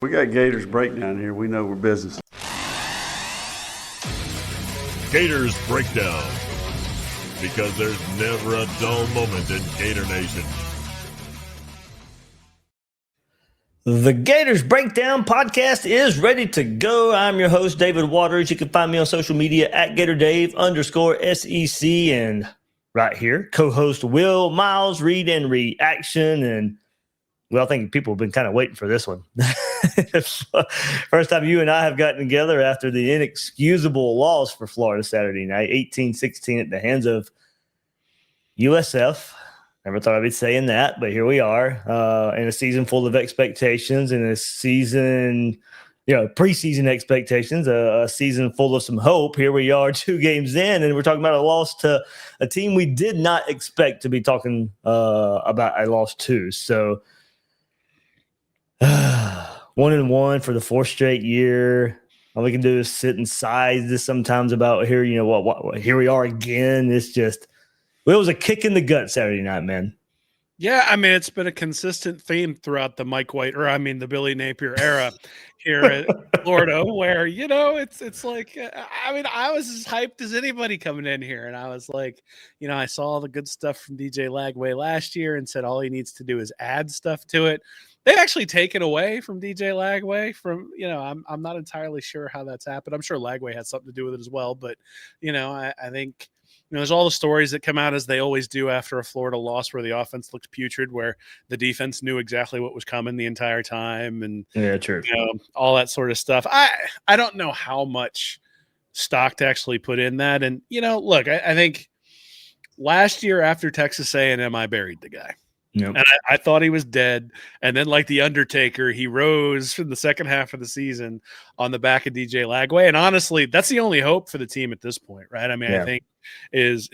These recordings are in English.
We got Gators breakdown here. We know we're business. Gators breakdown, because there's never a dull moment in Gator Nation. The Gators Breakdown podcast is ready to go. I'm your host, David Waters. You can find me on social media at GatorDave_SEC, and right here, co-host Will Miles, Read and Reaction. And well, I think people have been kind of waiting for this one. First time you and I have gotten together after the inexcusable loss for Florida Saturday night, 18-16 at the hands of USF. Never thought I'd be saying that, but here we are in a season full of expectations, in a season, preseason expectations, a season full of some hope. Here we are 2 games in, and we're talking about a loss to a team we did not expect to be talking about a loss to. So 1-1 for the 4th straight year. All we can do is sit and sigh this sometimes about here, what here we are again. It's just, it was a kick in the gut Saturday night, man. Yeah, I mean, it's been a consistent theme throughout the the Billy Napier era here at Florida, where, it's like, I was as hyped as anybody coming in here. And I was like, I saw all the good stuff from DJ Lagway last year and said all he needs to do is add stuff to it. They've actually taken away from DJ Lagway from, I'm not entirely sure how that's happened. I'm sure Lagway had something to do with it as well. But, I think, there's all the stories that come out, as they always do after a Florida loss, where the offense looked putrid, where the defense knew exactly what was coming the entire time, and true. All that sort of stuff. I don't know how much stock to actually put in that. And look, I think last year after Texas A&M, I buried the guy. Yep. And I thought he was dead. And then, like the Undertaker, he rose from the second half of the season on the back of DJ Lagway. And honestly, that's the only hope for the team at this point, right? I mean, I think is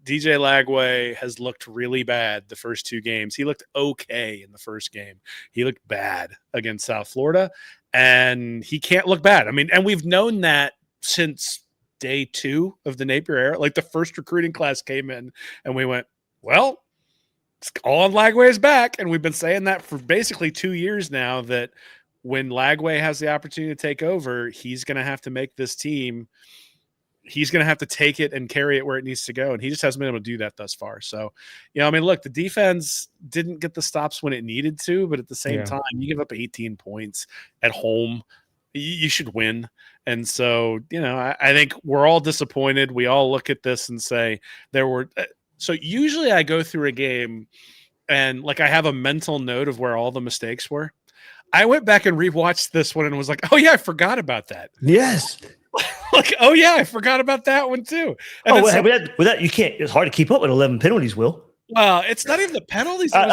DJ Lagway has looked really bad the first 2 games. He looked okay in the first game. He looked bad against South Florida, and he can't look bad. I mean, and we've known that since day 2 of the Napier era. Like, the first recruiting class came in, and we went, well, it's all on Lagway's back. And we've been saying that for basically 2 years now, that when Lagway has the opportunity to take over, he's going to have to make this team. He's going to have to take it and carry it where it needs to go. And he just hasn't been able to do that thus far. So, look, the defense didn't get the stops when it needed to, but at the same time, you give up 18 points at home, you should win. And so, I think we're all disappointed. We all look at this and say so usually I go through a game and, like, I have a mental note of where all the mistakes were. I went back and rewatched this one and was like, oh yeah, I forgot about that. Yes. Like, oh yeah, I forgot about that one too. And with that, you can't. It's hard to keep up with 11 penalties, Will. Well, it's not even the penalties. But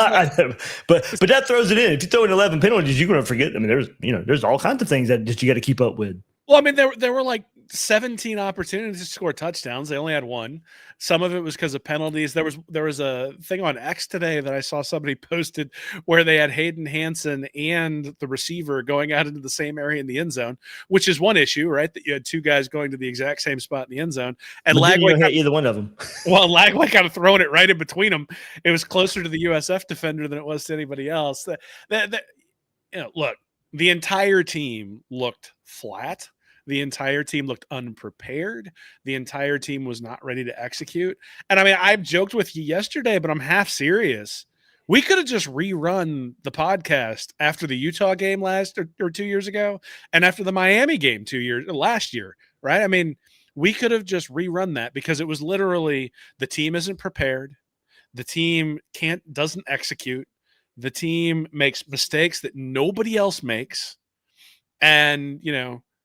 that throws it in. If you throw in 11 penalties, you're going to forget. I mean, there's all kinds of things that you got to keep up with. Well, I mean, there were like 17 opportunities to score touchdowns. They only had 1. Some of it was because of penalties. There was a thing on X today that I saw somebody posted where they had Hayden Hansen and the receiver going out into the same area in the end zone, which is one issue, right? That you had 2 guys going to the exact same spot in the end zone, and Lagway hit either one of them. Well, Lagway kind of throwing it right in between them. It was closer to the USF defender than it was to anybody else. Look, the entire team looked flat. The entire team looked unprepared. The entire team was not ready to execute. And I mean, I joked with you yesterday, but I'm half serious. We could have just rerun the podcast after the Utah game last or 2 years ago, and after the Miami game last year, right? I mean, we could have just rerun that, because it was literally the team isn't prepared. The team doesn't execute. The team makes mistakes that nobody else makes. And,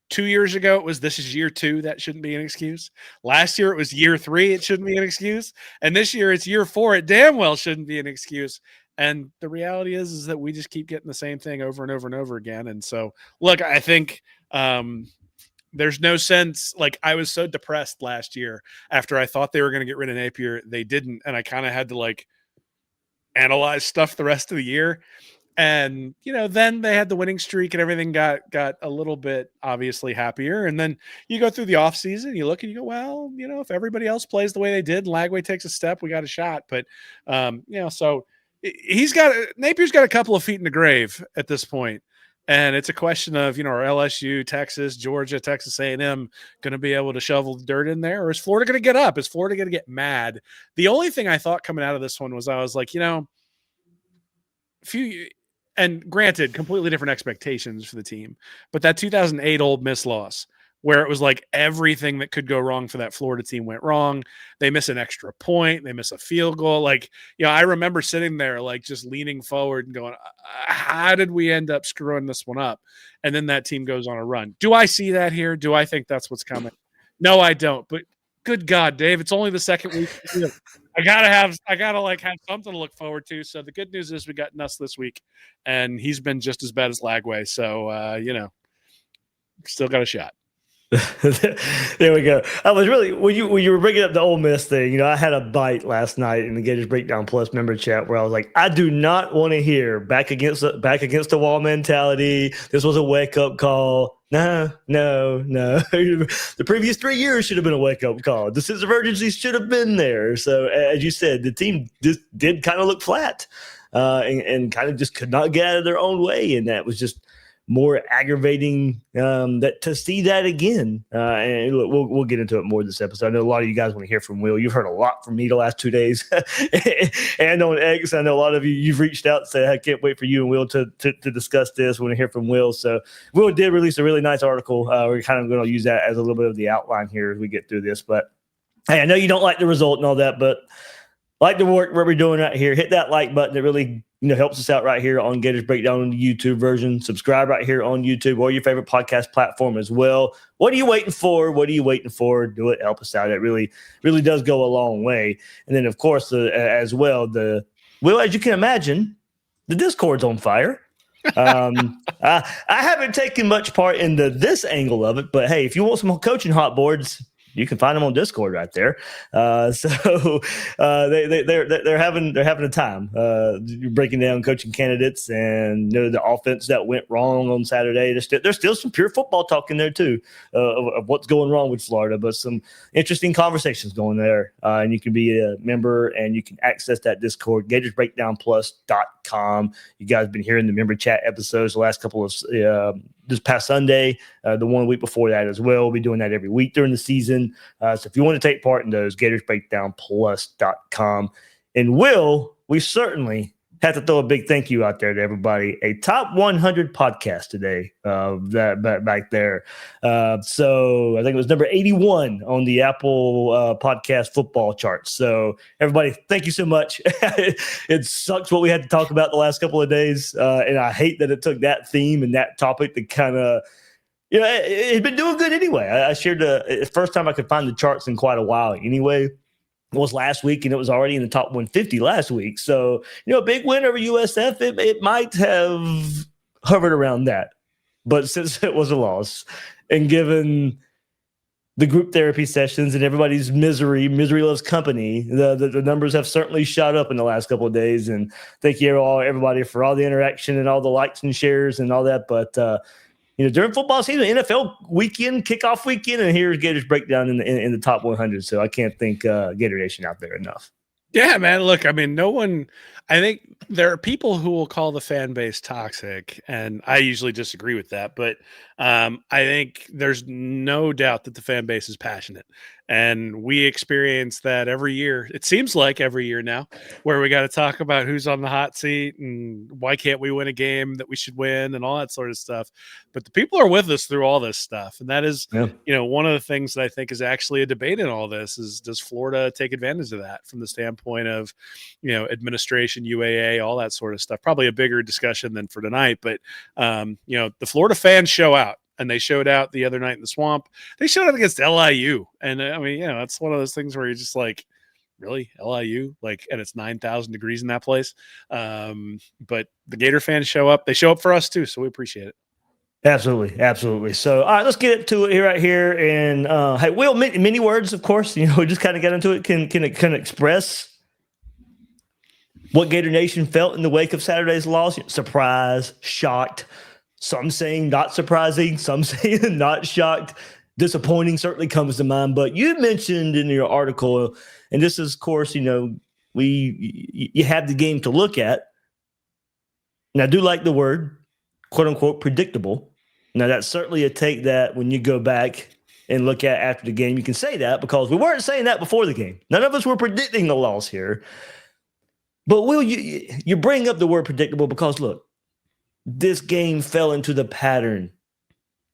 2 years ago, this is year 2. That shouldn't be an excuse. Last year, it was year 3. It shouldn't be an excuse. And this year, it's year 4. It damn well shouldn't be an excuse. And the reality is that we just keep getting the same thing over and over and over again. And so, look, I think there's no sense. Like, I was so depressed last year after I thought they were going to get rid of Napier. They didn't. And I kind of had to, analyze stuff the rest of the year. And, then they had the winning streak and everything got a little bit obviously happier. And then you go through the offseason, you look and you go, well, if everybody else plays the way they did and Lagway takes a step, we got a shot. But, so Napier's got a couple of feet in the grave at this point. And it's a question of, are LSU, Texas, Georgia, Texas A&M going to be able to shovel the dirt in there? Or is Florida going to get up? Is Florida going to get mad? The only thing I thought coming out of this one was I was like, and granted, completely different expectations for the team, but that 2008 Ole Miss loss, where it was like everything that could go wrong for that Florida team went wrong. They miss an extra point. They miss a field goal. I remember sitting there, just leaning forward and going, how did we end up screwing this one up? And then that team goes on a run. Do I see that here? Do I think that's what's coming? No, I don't. But good God, Dave, it's only the second week. I gotta have something to look forward to. So the good news is we got Nuss this week, and he's been just as bad as Lagway. So still got a shot. There we go. I was really when you were bringing up the Ole Miss thing. I had a bite last night in the Gators Breakdown Plus member chat where I was like, I do not want to hear back against the wall mentality. This was a wake up call. No. The previous 3 years should have been a wake up call. The sense of urgency should have been there. So as you said, the team just did kind of look flat and kind of just could not get out of their own way, and that was just more aggravating that to see that again. And look, we'll get into it more this episode. I know a lot of you guys want to hear from Will. You've heard a lot from me the last 2 days. And on X, I know a lot of you've reached out and said, I can't wait for you and Will to discuss this. We want to hear from Will. So Will did release a really nice article. We're kind of going to use that as a little bit of the outline here as we get through this. But hey, I know you don't like the result and all that, but like the work we're doing right here. Hit that like button. It really helps us out right here on Gators Breakdown on the YouTube version. Subscribe right here on YouTube or your favorite podcast platform as well. What are you waiting for? Do it. Help us out. It really, really does go a long way. And then, of course, as well, as you can imagine, the Discord's on fire. I haven't taken much part in this angle of it, but hey, if you want some coaching hot boards, you can find them on Discord right there. So they're having a time breaking down coaching candidates and the offense that went wrong on Saturday. There's still some pure football talk in there too of what's going wrong with Florida, but some interesting conversations going there. And you can be a member and you can access that Discord, gatorsbreakdownplus.com. You guys have been hearing the member chat episodes the last couple of this past Sunday, the 1 week before that as well. We'll be doing that every week during the season. So if you want to take part in those, gatorsbreakdownplus.com. And we certainly have to throw a big thank you out there to everybody. A top 100 podcast today, that back there. So I think it was number 81 on the Apple podcast football charts. So everybody, thank you so much. It sucks what we had to talk about the last couple of days. And I hate that it took that theme and that topic to kind of, it's been doing good anyway. I shared the first time I could find the charts in quite a while anyway. Was last week, and it was already in the top 150 last week. So, a big win over USF, it might have hovered around that. But since it was a loss, and given the group therapy sessions and everybody's misery loves company, the numbers have certainly shot up in the last couple of days. And thank you everybody for all the interaction and all the likes and shares and all that. But, during football season, NFL weekend, kickoff weekend, and here's Gators Breakdown in the top 100. So I can't thank Gator Nation out there enough. Yeah, man. Look, I mean, I think there are people who will call the fan base toxic, and I usually disagree with that. But I think there's no doubt that the fan base is passionate. And we experience that every year. It seems like every year now, where we got to talk about who's on the hot seat and why can't we win a game that we should win and all that sort of stuff. But the people are with us through all this stuff. And that is, one of the things that I think is actually a debate in all this is, does Florida take advantage of that from the standpoint of, administration, UAA, all that sort of stuff? Probably a bigger discussion than for tonight. But, the Florida fans show out. And they showed out the other night in the Swamp. They showed out against LIU. And that's one of those things where you're just like, really? LIU? And it's 9,000 degrees in that place. But the Gator fans show up. They show up for us too. So we appreciate it. Absolutely. Absolutely. So, all right, let's get to it right here. And hey, Will, many words, of course, we just kind of got into it. Can express what Gator Nation felt in the wake of Saturday's loss? Surprise, shocked. Some saying not surprising, some saying not shocked. Disappointing certainly comes to mind. But you mentioned in your article, and this is, of course, you have the game to look at. And I do like the word quote unquote predictable. Now, that's certainly a take that when you go back and look at after the game, you can say that because we weren't saying that before the game. None of us were predicting the loss here. But Will, you bring up the word predictable because look, this game fell into the pattern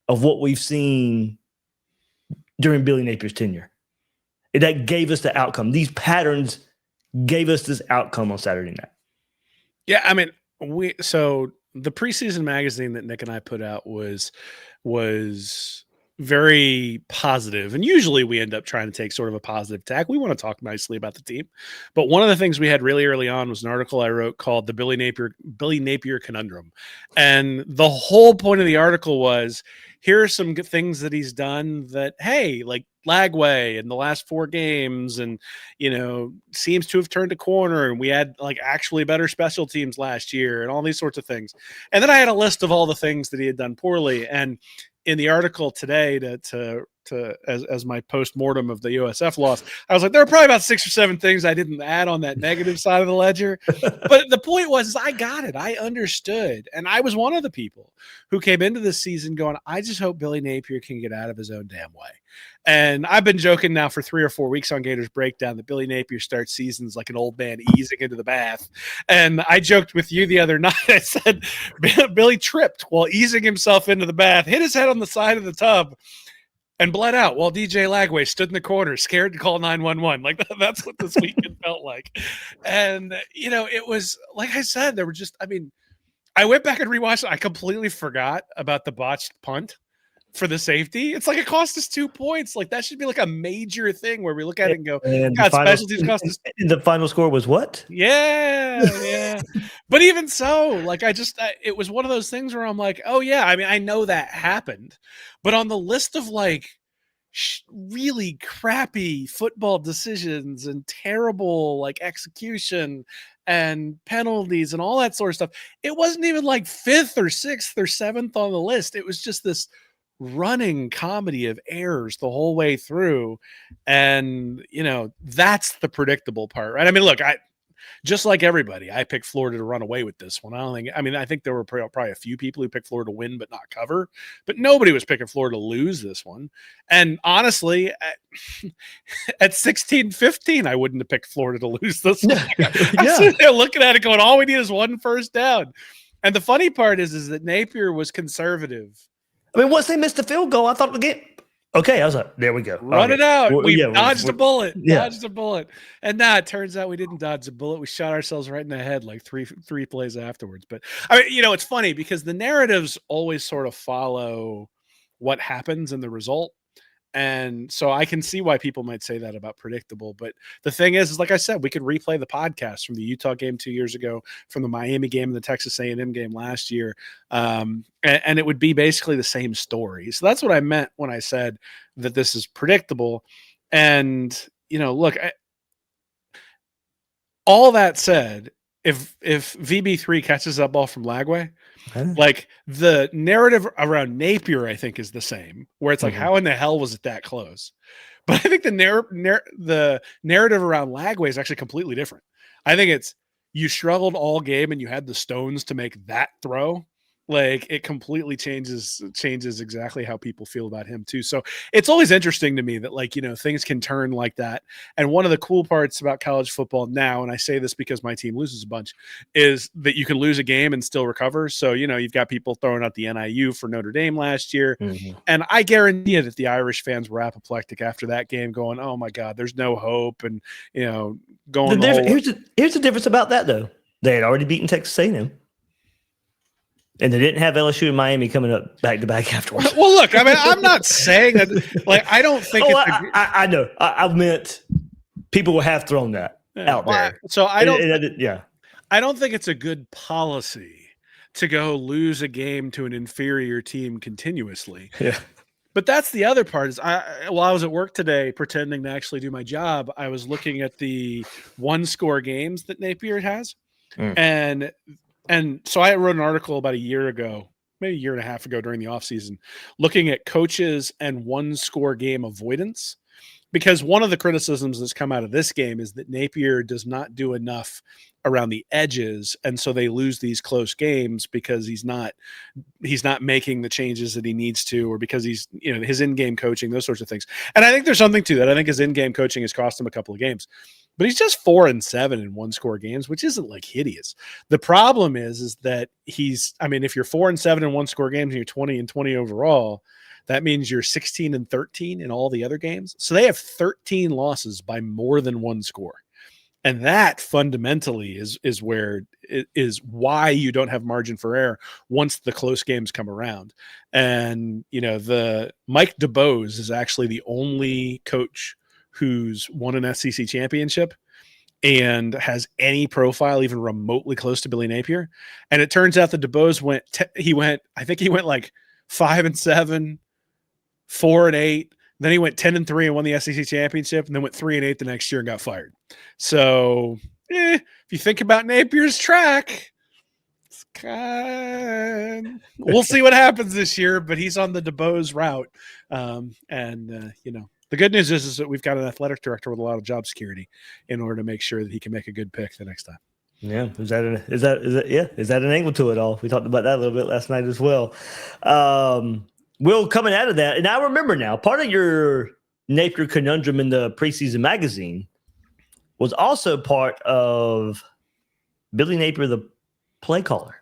of what we've seen during Billy Napier's tenure. That gave us the outcome. These patterns gave us this outcome on Saturday night. Yeah, I mean, so the preseason magazine that Nick and I put out was very positive, and usually we end up trying to take sort of a positive tack. We want to talk nicely about the team, but one of the things we had really early on was an article I wrote called "The Billy Napier Conundrum," and the whole point of the article was, here are some good things that he's done that, hey, like Lagway in the last 4 games, and seems to have turned a corner, and we had like actually better special teams last year, and all these sorts of things. And then I had a list of all the things that he had done poorly, and in the article today, as my post-mortem of the USF loss, I was like, there are probably about 6 or 7 things I didn't add on that negative side of the ledger. But the point was, I got it. I understood. And I was one of the people who came into this season going, I just hope Billy Napier can get out of his own damn way. And I've been joking now for 3 or 4 weeks on Gators Breakdown that Billy Napier starts seasons like an old man easing into the bath. And I joked with you the other night. I said, Billy tripped while easing himself into the bath, hit his head on the side of the tub, and bled out while DJ Lagway stood in the corner, scared to call 911. Like, that's what this weekend felt like. And, it was, like I said, there were just, I went back and rewatched it. I completely forgot about the botched punt for the safety. It's like it cost us 2 points. Like, that should be like a major thing where we look at it and go, God, special teams cost us. The final score was what? Yeah. But even so, like, it was one of those things where I'm like, oh yeah, I know that happened, but on the list of like really crappy football decisions and terrible like execution and penalties and all that sort of stuff, it wasn't even like 5th or 6th or 7th on the list. It was just this running comedy of errors the whole way through. And, that's the predictable part, right? Look, just like everybody, I picked Florida to run away with this one. I think there were probably a few people who picked Florida to win but not cover, but nobody was picking Florida to lose this one. And honestly, at 16-15, I wouldn't have picked Florida to lose this one. I'm sitting there looking at it going, all we need is 1 first down. And the funny part is that Napier was conservative. Once they missed the field goal, I thought the game. Okay, I was like, there we go. Run it out. We dodged a bullet. Yeah. Dodged a bullet. And now it turns out we didn't dodge a bullet. We shot ourselves right in the head like three plays afterwards. But it's funny because the narratives always sort of follow what happens in the result. And so I can see why people might say that about predictable. But the thing is like I said, we could replay the podcast from the Utah game 2 years ago, from the Miami game and the Texas A&M game last year. And it would be basically the same story. So that's what I meant when I said that this is predictable. And, look, all that said, if VB3 catches that ball from Lagway, like the narrative around Napier, I think is the same, where it's like, how in the hell was it that close? But I think the narrative around Lagway is actually completely different. I think it's, you struggled all game and you had the stones to make that throw. Like, it completely changes exactly how people feel about him too. So it's always interesting to me that, like, things can turn like that. And one of the cool parts about college football now, and I say this because my team loses a bunch, is that you can lose a game and still recover. So, you've got people throwing out the NIU for Notre Dame last year. And I guarantee you that the Irish fans were apoplectic after that game, going, oh my God, there's no hope. And, going here's the difference about that though. They had already beaten Texas A&M. And they didn't have LSU and Miami coming up back to back afterwards. Well, look, I'm not saying that. Like, I don't think. I know. I meant people will have thrown that out there. So I don't. I don't think it's a good policy to go lose a game to an inferior team continuously. Yeah. But that's the other part. Is while I was at work today pretending to actually do my job, I was looking at the 1-score games that Napier has, And so I wrote an article about a year ago, maybe a year and a half ago during the offseason, looking at coaches and 1-score game avoidance because one of the criticisms that's come out of this game is that Napier does not do enough around the edges, and so they lose these close games because he's not making the changes that he needs to, or because he's, his in-game coaching, those sorts of things. And I think there's something to that. I think his in-game coaching has cost him a couple of games, but he's just 4-7 in one-score games, which isn't like hideous. The problem is that if you're 4-7 in one-score games and you're 20-20 overall, that means you're 16-13 in all the other games. So they have 13 losses by more than one score. And that fundamentally is why you don't have margin for error once the close games come around. And, the Mike DeBose is actually the only coach who's won an SEC championship and has any profile even remotely close to Billy Napier. And it turns out that DeBose went like 5-7, 4-8. Then he went 10-3 and won the SEC championship, and then went 3-8 the next year and got fired. So, if you think about Napier's track, we'll see what happens this year. But he's on the DeBose route, the good news is that we've got an athletic director with a lot of job security in order to make sure that he can make a good pick the next time. Yeah, is that an angle to it all? We talked about that a little bit last night as well. Will, coming out of that, and I remember now, part of your Napier conundrum in the preseason magazine was also part of Billy Napier, the play caller.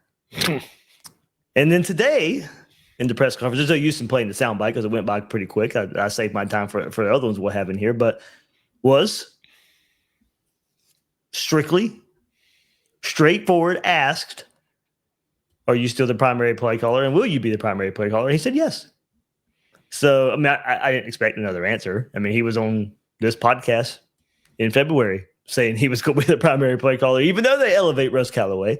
And then today, in the press conference, there's no use in playing the soundbite because it went by pretty quick. I saved my time for the other ones we'll have in here, but was strictly, straightforward asked, are you still the primary play caller, and will you be the primary play caller? And he said yes. So, I didn't expect another answer. He was on this podcast in February saying he was going to be the primary play caller, even though they elevate Russ Callaway.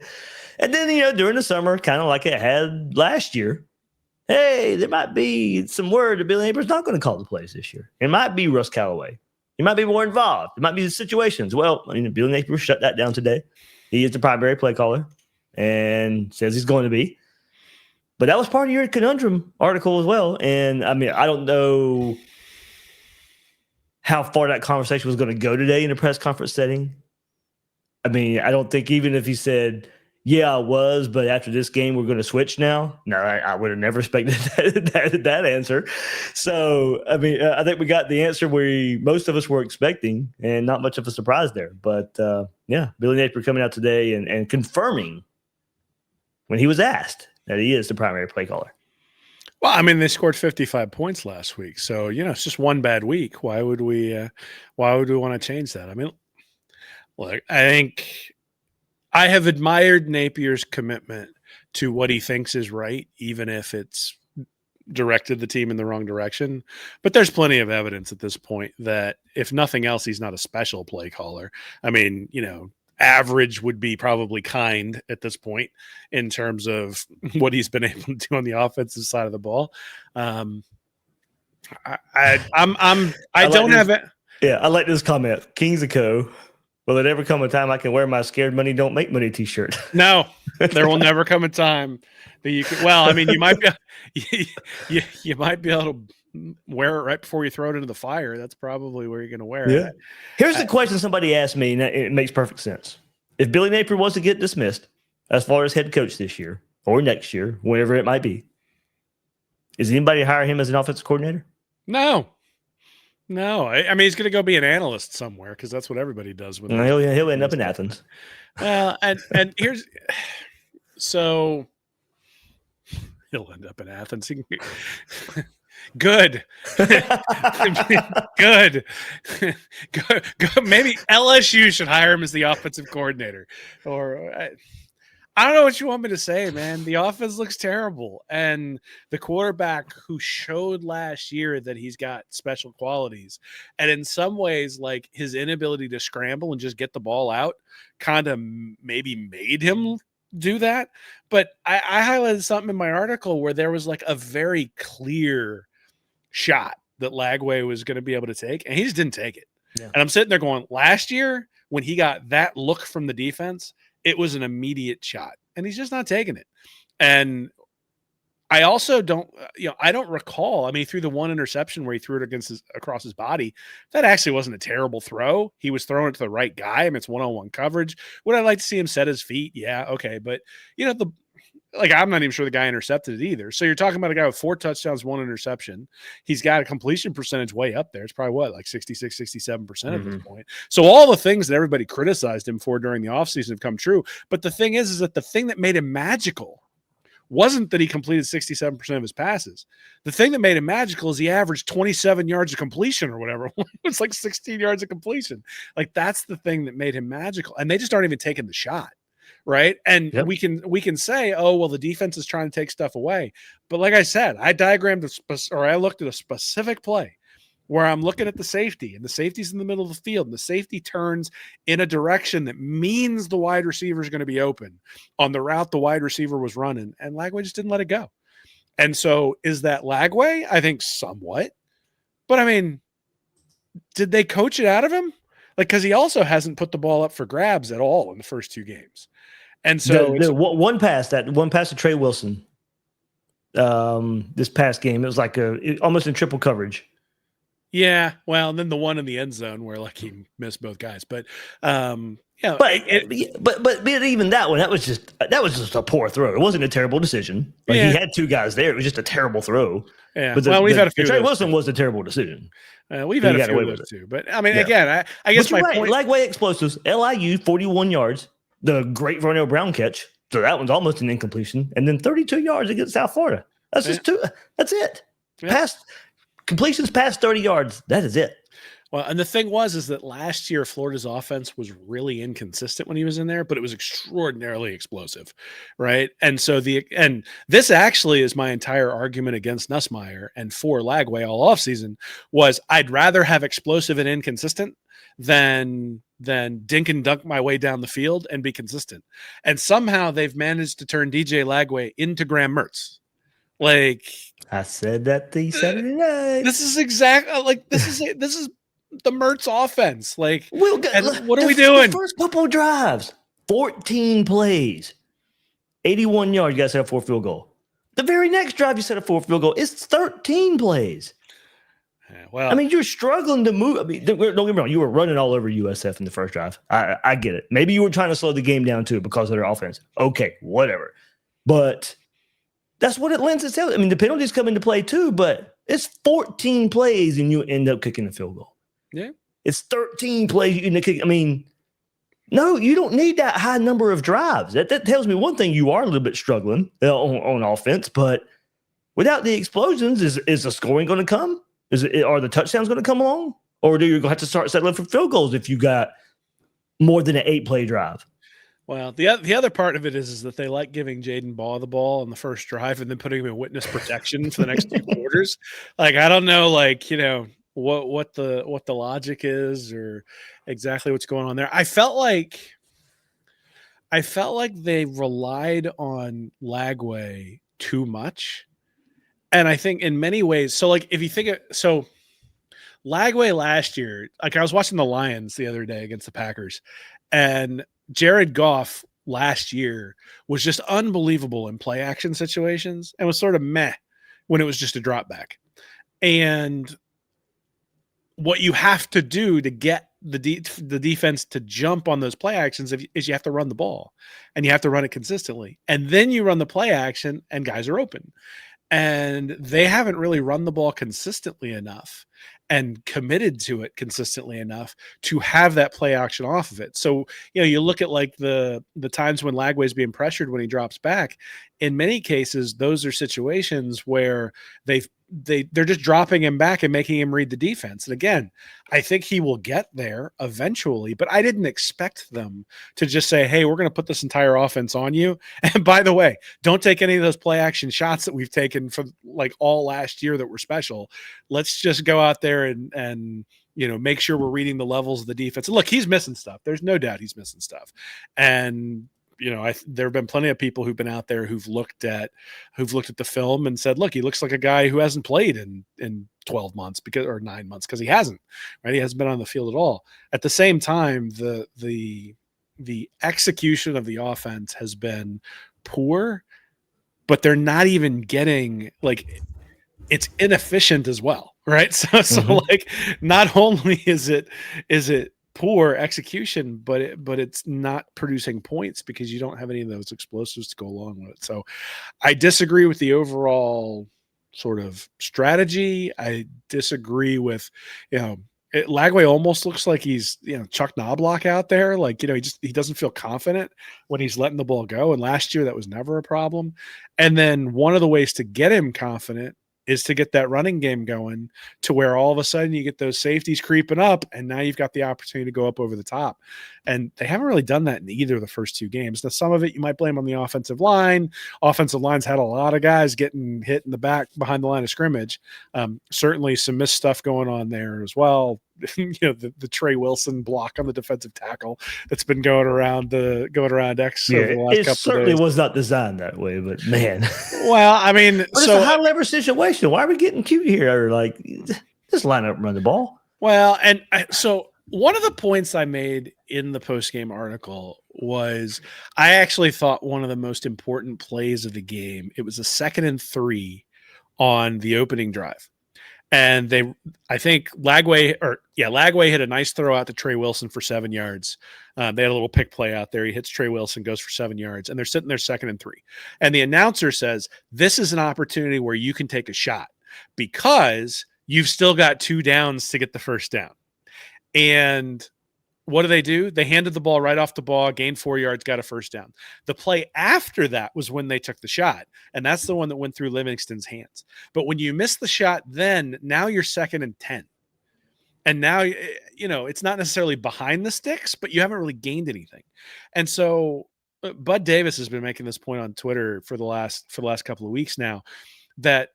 And then, during the summer, kind of like it had last year, hey, there might be some word that Billy Napier's not going to call the plays this year. It might be Russ Callaway. He might be more involved. It might be the situations. Well, Billy Napier shut that down today. He is the primary play caller and says he's going to be. But that was part of your conundrum article as well. And, I don't know how far that conversation was going to go today in a press conference setting. I don't think even if he said, yeah, I was, but after this game, we're going to switch now. No, I would have never expected that answer. So, I think we got the answer most of us were expecting, and not much of a surprise there. But, Billy Napier coming out today and confirming when he was asked that he is the primary play caller. Well, they scored 55 points last week. So, it's just one bad week. Why would we want to change that? Look, I think I have admired Napier's commitment to what he thinks is right, even if it's directed the team in the wrong direction. But there's plenty of evidence at this point that if nothing else, he's not a special play caller. Average would be probably kind at this point in terms of what he's been able to do on the offensive side of the ball. I like this comment. Kings of Co. Will it ever come a time I can wear my scared money don't make money t-shirt? No, there will never come a time that you can. Well, you might be able to wear it right before you throw it into the fire. That's probably where you're going to wear it. Here's the question somebody asked me, and it makes perfect sense. If Billy Napier was to get dismissed as far as head coach this year or next year, whenever it might be, is anybody hire him as an offensive coordinator? No. He's going to go be an analyst somewhere because that's what everybody does. He'll end up in Athens. Well, and so he'll end up in Athens. Good. Good. Maybe LSU should hire him as the offensive coordinator. Or I don't know what you want me to say, man. The offense looks terrible. And the quarterback who showed last year that he's got special qualities, and in some ways, like his inability to scramble and just get the ball out kind of maybe made him do that. But I highlighted something in my article where there was like a very clear shot that Lagway was going to be able to take, and he just didn't take it. Yeah. And I'm sitting there going, last year when he got that look from the defense, it was an immediate shot, and he's just not taking it. And I also don't, I don't recall. I mean, he threw the one interception where he threw it across his body. That actually wasn't a terrible throw. He was throwing it to the right guy. I mean, it's one-on-one coverage. Would I like to see him set his feet? Yeah, okay. But, I'm not even sure the guy intercepted it either. So you're talking about a guy with 4 touchdowns, 1 interception. He's got a completion percentage way up there. It's probably like 66, 67% at this point. So all the things that everybody criticized him for during the offseason have come true. But the thing is that the thing that made him magical wasn't that he completed 67% of his passes. The thing that made him magical is he averaged 27 yards of completion or whatever. It's like 16 yards of completion. Like, that's the thing that made him magical. And they just aren't even taking the shot. Right. And we can say, oh, well, the defense is trying to take stuff away. But like I said, I looked at a specific play where I'm looking at the safety, and the safety's in the middle of the field, and the safety turns in a direction that means the wide receiver is going to be open on the route the wide receiver was running, and Lagway just didn't let it go. And so is that Lagway? I think somewhat. But I mean, did they coach it out of him? Like, because he also hasn't put the ball up for grabs at all in the first 2 games. And so one pass to Trey Wilson this past game, it was like almost in triple coverage. Yeah, well, and then the one in the end zone where like he missed both guys, but but even that one, that was just a poor throw. It wasn't a terrible decision. Like, he had 2 guys there. It was just a terrible throw. Yeah, but we've had a few. Trey Wilson was a terrible decision. We've had a few of those too. But I mean, again, I guess my point. Lagway explosives. LIU 41 yards. The great Vernell Brown catch. So that one's almost an incompletion, and then 32 yards against South Florida. That's just 2. That's it. Yeah. Completions past 30 yards. That is it. Well, and the thing is that last year Florida's offense was really inconsistent when he was in there, but it was extraordinarily explosive, right? And so this actually is my entire argument against Nussmeier and for Lagway all offseason was I'd rather have explosive and inconsistent than dink and dunk my way down the field and be consistent. And somehow they've managed to turn DJ Lagway into Graham Mertz. Like, I said that the Saturday night. This is exactly like this is the Mertz offense. Like, what are we doing? The first couple drives, 14 plays, 81 yards. You got to set up for a field goal. The very next drive, you set up for a field goal. It's 13 plays. Yeah, well, I mean, you're struggling to move. I mean, don't get me wrong. You were running all over USF in the first drive. I get it. Maybe you were trying to slow the game down too because of their offense. Okay, whatever. But that's what it lends itself. I mean, the penalties come into play too, but it's 14 plays and you end up kicking a field goal. Yeah. It's 13 plays you end up kicking. I mean, no, you don't need that high number of drives. That tells me one thing, you are a little bit struggling on offense, but without the explosions, is the scoring going to come? Are the touchdowns going to come along? Or do you going to have to start settling for field goals if you got more than an 8-play drive? Well, the other part of it is that they like giving Jaden Baugh the ball on the first drive and then putting him in witness protection for the next 2 quarters. Like, I don't know, what the logic is or exactly what's going on there. I felt like they relied on Lagway too much. And I think in many ways, so like if you think Lagway last year, like I was watching the Lions the other day against the Packers, and Jared Goff last year was just unbelievable in play action situations and was sort of meh when it was just a drop back. And what you have to do to get the defense to jump on those play actions is you have to run the ball, and you have to run it consistently. And then you run the play action and guys are open. And they haven't really run the ball consistently enough and committed to it consistently enough to have that play action off of it. So, you look at like the times when Lagway's being pressured when he drops back. In many cases, those are situations where they're just dropping him back and making him read the defense. And again, I think he will get there eventually, but I didn't expect them to just say, hey, we're going to put this entire offense on you. And by the way, don't take any of those play action shots that we've taken from like all last year that were special. Let's just go out there and make sure we're reading the levels of the defense. And look, he's missing stuff. There's no doubt he's missing stuff. And there have been plenty of people who've been out there who've looked at the film and said, look, he looks like a guy who hasn't played in 12 months or 9 months because he hasn't, right? He hasn't been on the field at all. At the same time, the execution of the offense has been poor, but they're not even getting like it's inefficient as well, right? So like not only is it poor execution, but it's not producing points because you don't have any of those explosives to go along with it. So I disagree with the overall sort of strategy. I disagree with, Lagway almost looks like he's, Chuck Knobloch out there. Like, he doesn't feel confident when he's letting the ball go. And last year that was never a problem. And then one of the ways to get him confident is to get that running game going to where all of a sudden you get those safeties creeping up and now you've got the opportunity to go up over the top. And they haven't really done that in either of the first two games. Now, some of it you might blame on the offensive line. Offensive line's had a lot of guys getting hit in the back behind the line of scrimmage. Certainly some missed stuff going on there as well. The Trey Wilson block on the defensive tackle that's been going around X over the last couple of days. It certainly was not designed that way, but man. Well, I mean, but it's a high leverage situation. Why are we getting cute here? Or like, just line up and run the ball. Well, and so one of the points I made in the post-game article was I actually thought one of the most important plays of the game, it was a 2nd and 3 on the opening drive. And I think Lagway hit a nice throw out to Trey Wilson for 7 yards. They had a little pick play out there. He hits Trey Wilson, goes for 7 yards, and they're sitting there 2nd and 3. And the announcer says, this is an opportunity where you can take a shot because you've still got 2 downs to get the first down. And what do? They handed the ball right off the ball, gained 4 yards, got a first down. The play after that was when they took the shot, and that's the one that went through Livingston's hands. But when you miss the shot, then now you're 2nd and 10. And now, it's not necessarily behind the sticks, but you haven't really gained anything. And so Bud Davis has been making this point on Twitter for the last couple of weeks now that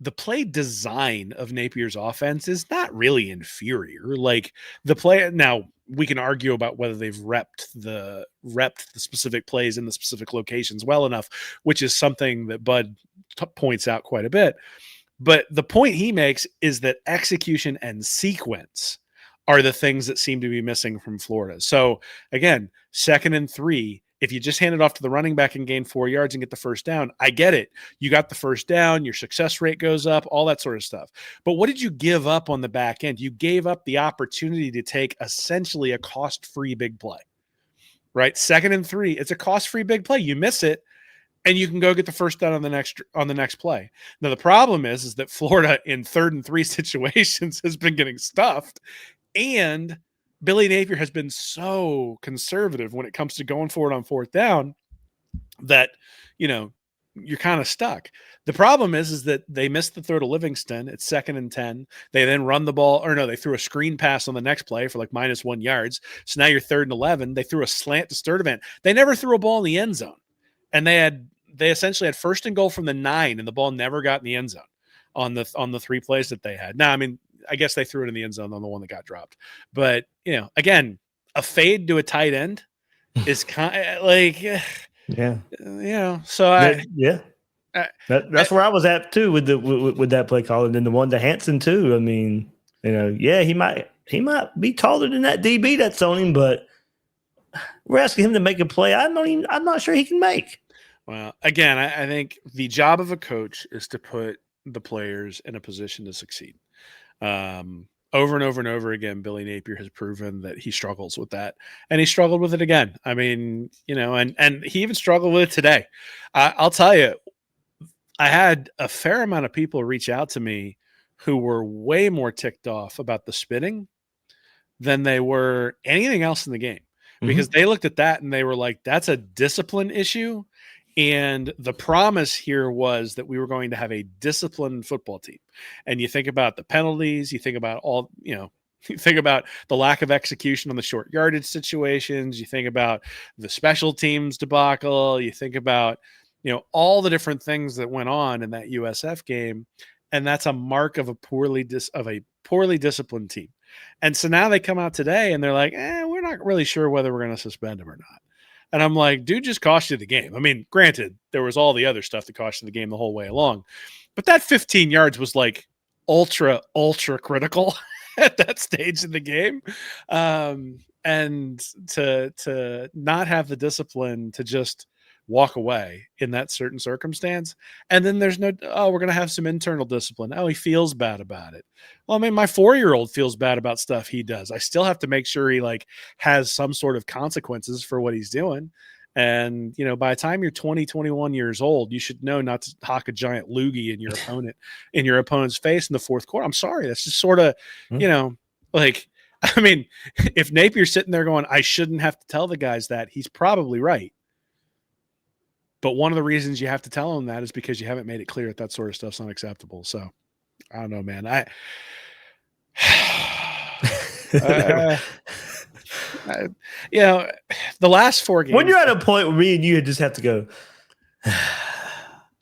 the play design of Napier's offense is not really inferior. Like the play now, we can argue about whether they've repped the specific plays in the specific locations well enough, which is something that Bud points out quite a bit. But the point he makes is that execution and sequence are the things that seem to be missing from Florida. So again, 2nd and 3, if you just hand it off to the running back and gain 4 yards and get the first down, I get it. You got the first down, your success rate goes up, all that sort of stuff. But what did you give up on the back end? You gave up the opportunity to take essentially a cost-free big play, right? 2nd and 3, it's a cost-free big play. You miss it, and you can go get the first down on the next play. Now, the problem is that Florida in 3rd and 3 situations has been getting stuffed, and Billy Napier has been so conservative when it comes to going forward on 4th down that, you're kind of stuck. The problem is that they missed the throw to Livingston. It's 2nd and 10. They then run the ball, they threw a screen pass on the next play for like -1 yards. So now you're 3rd and 11. They threw a slant to Sturdivant. They never threw a ball in the end zone. And they essentially had 1st and goal from the 9, and the ball never got in the end zone on the 3 plays that they had. Now, I mean, I guess they threw it in the end zone on the one that got dropped. But, again, a fade to a tight end is kind of like, so that's where I was at too with that play call. And then the one to Hansen too. I mean, he might be taller than that DB that's on him, but we're asking him to make a play I'm not sure he can make. Well, again, I think the job of a coach is to put the players in a position to succeed. Over and over and over again, Billy Napier has proven that he struggles with that, and he struggled with it again. I mean, and he even struggled with it today. I'll tell you, I had a fair amount of people reach out to me who were way more ticked off about the spitting than they were anything else in the game, because they looked at that and they were like, that's a discipline issue. And the promise here was that we were going to have a disciplined football team. And you think about the penalties, you think about you think about the lack of execution on the short yardage situations, you think about the special teams debacle, you think about, all the different things that went on in that USF game. And that's a mark of a poorly disciplined team. And so now they come out today and they're like, we're not really sure whether we're going to suspend him or not. And I'm like, dude, just cost you the game. I mean, granted, there was all the other stuff that cost you the game the whole way along. But that 15 yards was like ultra, ultra critical at that stage in the game. And to not have the discipline to just walk away in that certain circumstance. And then there's no, oh, we're going to have some internal discipline. Oh, he feels bad about it. Well, I mean, my 4-year-old feels bad about stuff he does. I still have to make sure he like has some sort of consequences for what he's doing. And, by the time you're 20, 21 years old, you should know not to hock a giant loogie in your opponent's face in the fourth quarter. I'm sorry. That's just sort of, like, I mean, if Napier's sitting there going, I shouldn't have to tell the guys that, he's probably right. But one of the reasons you have to tell them that is because you haven't made it clear that sort of stuff's unacceptable. So I don't know, man. The last 4 games. When you're at a point where me and you just have to go.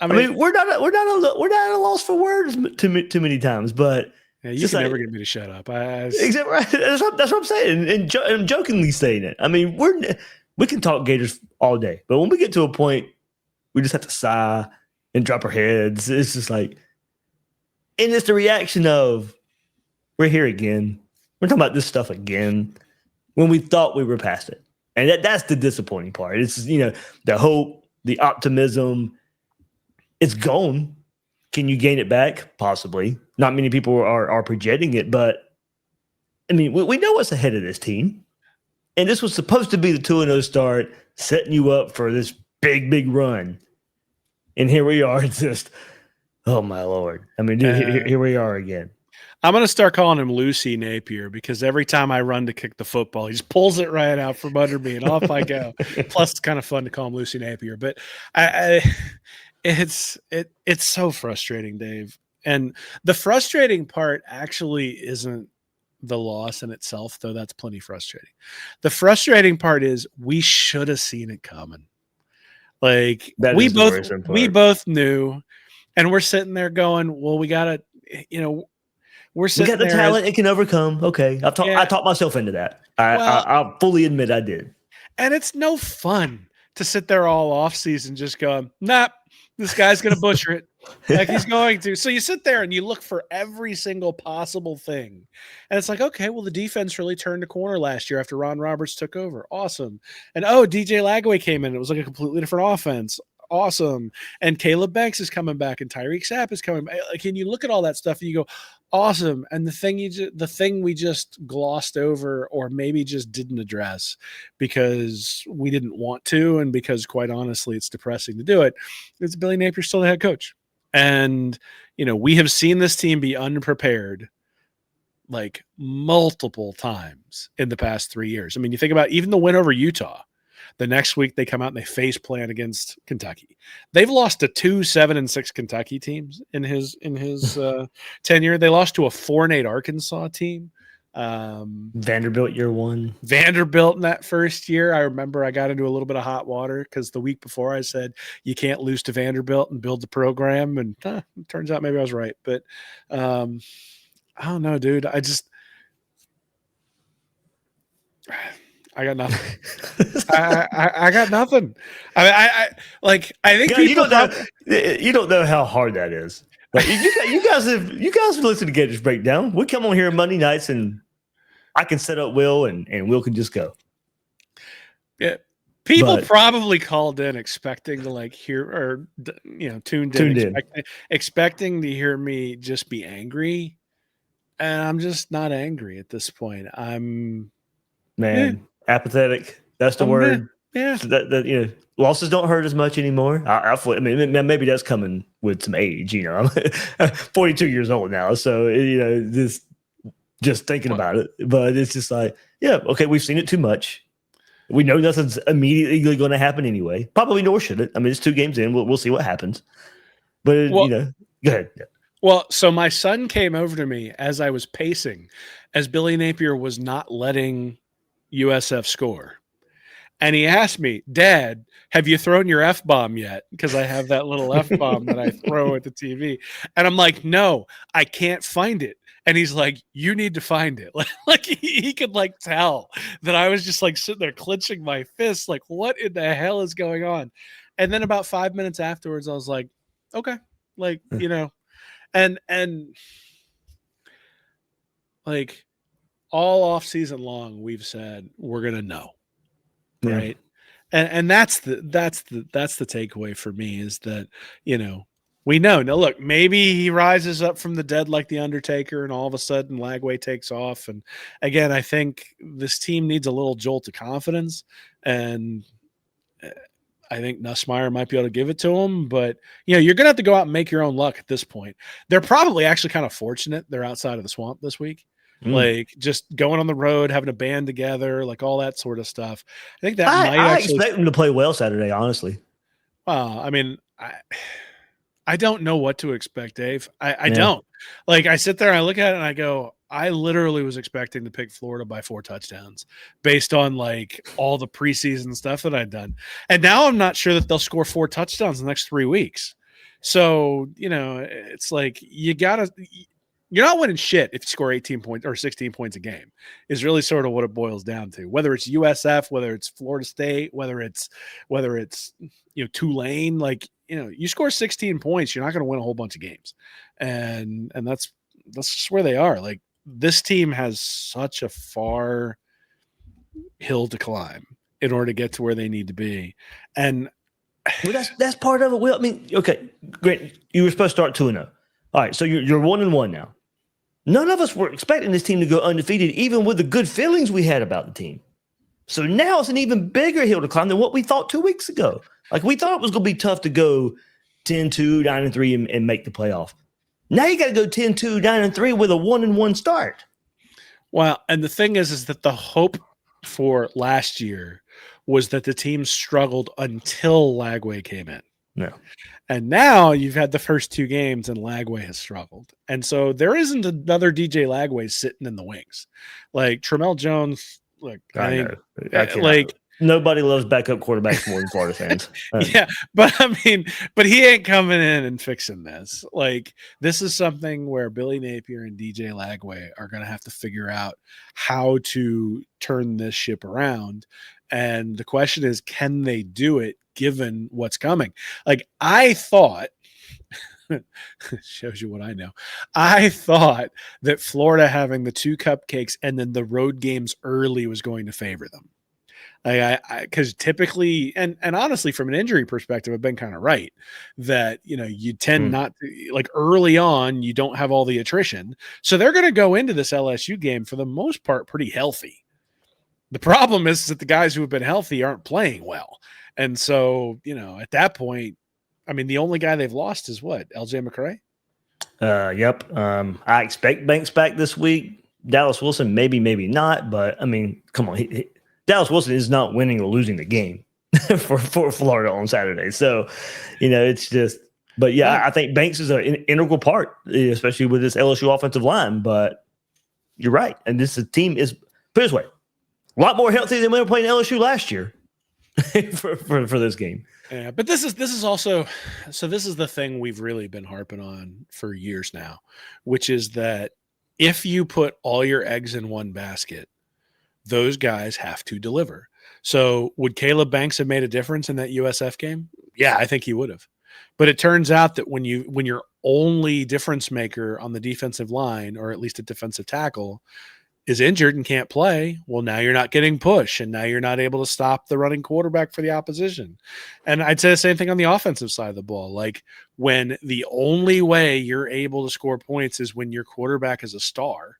I mean, we're not at a loss for words too many times, but you can never get me to shut up. Exactly right. That's what I'm saying, and I'm jokingly saying it. I mean, we can talk Gators all day, but when we get to a point, we just have to sigh and drop our heads. It's just like, and it's the reaction of, we're here again. We're talking about this stuff again when we thought we were past it. And that's the disappointing part. It's, the hope, the optimism, it's gone. Can you gain it back? Possibly. Not many people are projecting it, but I mean, we know what's ahead of this team. And this was supposed to be the 2-0 start, setting you up for this big run. And here we are. It's just, oh my Lord. I mean, dude, here we are again. I'm going to start calling him Lucy Napier, because every time I run to kick the football, he just pulls it right out from under me and off I go. Plus, it's kind of fun to call him Lucy Napier, but it's so frustrating, Dave. And the frustrating part actually isn't the loss in itself, though that's plenty frustrating. The frustrating part is we should have seen it coming. Like, we both knew, and we're sitting there going, well, we got to, we're sitting there. We got the talent it can overcome. Okay. I talked myself into that. I'll fully admit I did. And it's no fun to sit there all off season just going, nah, this guy's going to butcher it. Like he's going to. So you sit there and you look for every single possible thing. And it's like, okay, well, the defense really turned a corner last year after Ron Roberts took over. Awesome. And DJ Lagway came in. It was like a completely different offense. Awesome. And Caleb Banks is coming back and Tyreek Sapp is coming back. Like, and you look at all that stuff and you go, awesome. And the thing we just glossed over, or maybe just didn't address because we didn't want to, and because quite honestly it's depressing to do it, is Billy Napier still the head coach. And we have seen this team be unprepared like multiple times in the past 3 years. I mean, you think about even the win over Utah. The next week they come out and they face plant against Kentucky. They've lost to 2 7-6 Kentucky teams in his tenure. They lost to a 4-8 Arkansas team. Vanderbilt year one. Vanderbilt in that first year. I remember I got into a little bit of hot water because the week before I said you can't lose to Vanderbilt and build the program, and it turns out maybe I was right. But I don't know, dude. I got nothing. I got nothing. I think people you don't know how hard that is. Like, you guys have listened to Gators Breakdown. We come on here Monday nights and I can set up Will and Will can just go. Yeah. People probably called in expecting to hear, or tuned in. Expecting to hear me just be angry. And I'm just not angry at this point. Apathetic. That's the word. Yeah. That losses don't hurt as much anymore. I mean, maybe that's coming with some age. I'm 42 years old now, so just thinking about it. But it's just like, yeah, okay, we've seen it too much. We know nothing's immediately going to happen anyway. Probably nor should it. I mean, it's 2 games in. We'll see what happens. But go ahead. Yeah. Well, so my son came over to me as I was pacing, as Billy Napier was not letting USF score. And he asked me, Dad, have you thrown your F-bomb yet? Because I have that little F-bomb that I throw at the TV. And I'm like, no, I can't find it. And he's like, you need to find it. Like he could tell that I was just sitting there clenching my fists. Like, what in the hell is going on? And then about 5 minutes afterwards, I was like, okay, and all off season long, we've said we're going to know. Right. And that's the takeaway for me is that, we know. Now, look, maybe he rises up from the dead like the Undertaker, and all of a sudden Lagway takes off. And again, I think this team needs a little jolt of confidence, and I think Nussmeier might be able to give it to him. But you're going to have to go out and make your own luck at this point. They're probably actually kind of fortunate they're outside of the swamp this week. Like just going on the road, having a band together, like all that sort of stuff. I think that I expect them to play well Saturday, honestly. I mean, I don't know what to expect, Dave. I don't. Like, I sit there and I look at it and I go, I literally was expecting to pick Florida by 4 touchdowns based on like all the preseason stuff that I'd done. And now I'm not sure that they'll score 4 touchdowns in the next 3 weeks. So, it's like you're not winning shit if you score 18 points or 16 points a game is really sort of what it boils down to. Whether it's USF, whether it's Florida State, whether it's Tulane, like, you score 16 points, you're not going to win a whole bunch of games. And that's just where they are. Like, this team has such a far hill to climb in order to get to where they need to be. And that's part of it. Well, I mean, okay, great. You were supposed to start 2-0. All right, so you're 1-1 now. None of us were expecting this team to go undefeated, even with the good feelings we had about the team. So now it's an even bigger hill to climb than what we thought 2 weeks ago. Like, we thought it was going to be tough to go 10-2, 9-3, and make the playoff. Now you got to go 10-2, 9-3 with a 1-1 start. Well, and the thing is that the hope for last year was that the team struggled until Lagway came in. No. And now you've had the first 2 games and Lagway has struggled. And so there isn't another DJ Lagway sitting in the wings. Like Tramel Jones, look, I think nobody loves backup quarterbacks more than Florida fans. Yeah, but he ain't coming in and fixing this. Like, this is something where Billy Napier and DJ Lagway are going to have to figure out how to turn this ship around. And the question is, can they do it given what's coming? Like, I thought, shows you what I know. I thought that Florida having the 2 cupcakes and then the road games early was going to favor them. Because typically, and honestly, from an injury perspective, I've been kind of right that, you tend not to, like, early on, you don't have all the attrition. So they're going to go into this LSU game for the most part pretty healthy. The problem is that the guys who have been healthy aren't playing well. And so, at that point, I mean, the only guy they've lost is what? LJ McCray? Yep. I expect Banks back this week. Dallas Wilson, maybe not. But, I mean, come on. Dallas Wilson is not winning or losing the game for Florida on Saturday. So, it's just – but, yeah, I think Banks is an integral part, especially with this LSU offensive line. But you're right. And this team is – put it this way, a lot more healthy than we were playing LSU last year for this game. Yeah, but this is also – so this is the thing we've really been harping on for years now, which is that if you put all your eggs in one basket, those guys have to deliver. So would Caleb Banks have made a difference in that USF game? Yeah, I think he would have. But it turns out that when your only difference maker on the defensive line, or at least a defensive tackle, is injured and can't play, well, now you're not getting push, and now you're not able to stop the running quarterback for the opposition. And I'd say the same thing on the offensive side of the ball. Like, when the only way you're able to score points is when your quarterback is a star,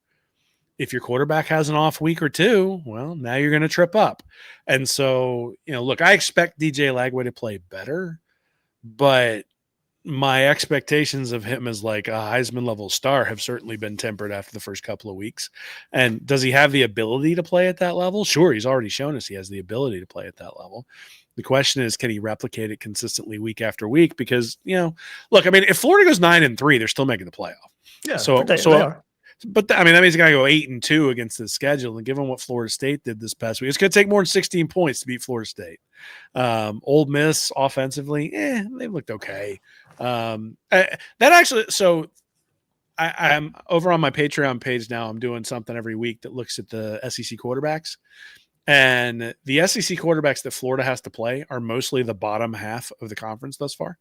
if your quarterback has an off week or 2, well, now you're going to trip up. And so, look, I expect DJ Lagway to play better, but my expectations of him as like a Heisman level star have certainly been tempered after the first couple of weeks. And does he have the ability to play at that level? Sure. He's already shown us he has the ability to play at that level. The question is, can he replicate it consistently week after week? Because, look, I mean, if Florida goes 9-3, they're still making the playoff. Yeah. They are. But that means you got to go 8-2 against the schedule. And given what Florida State did this past week, it's going to take more than 16 points to beat Florida State. Ole Miss offensively, they looked okay. That actually, so I'm over on my Patreon page now. I'm doing something every week that looks at the SEC quarterbacks. And the SEC quarterbacks that Florida has to play are mostly the bottom half of the conference thus far.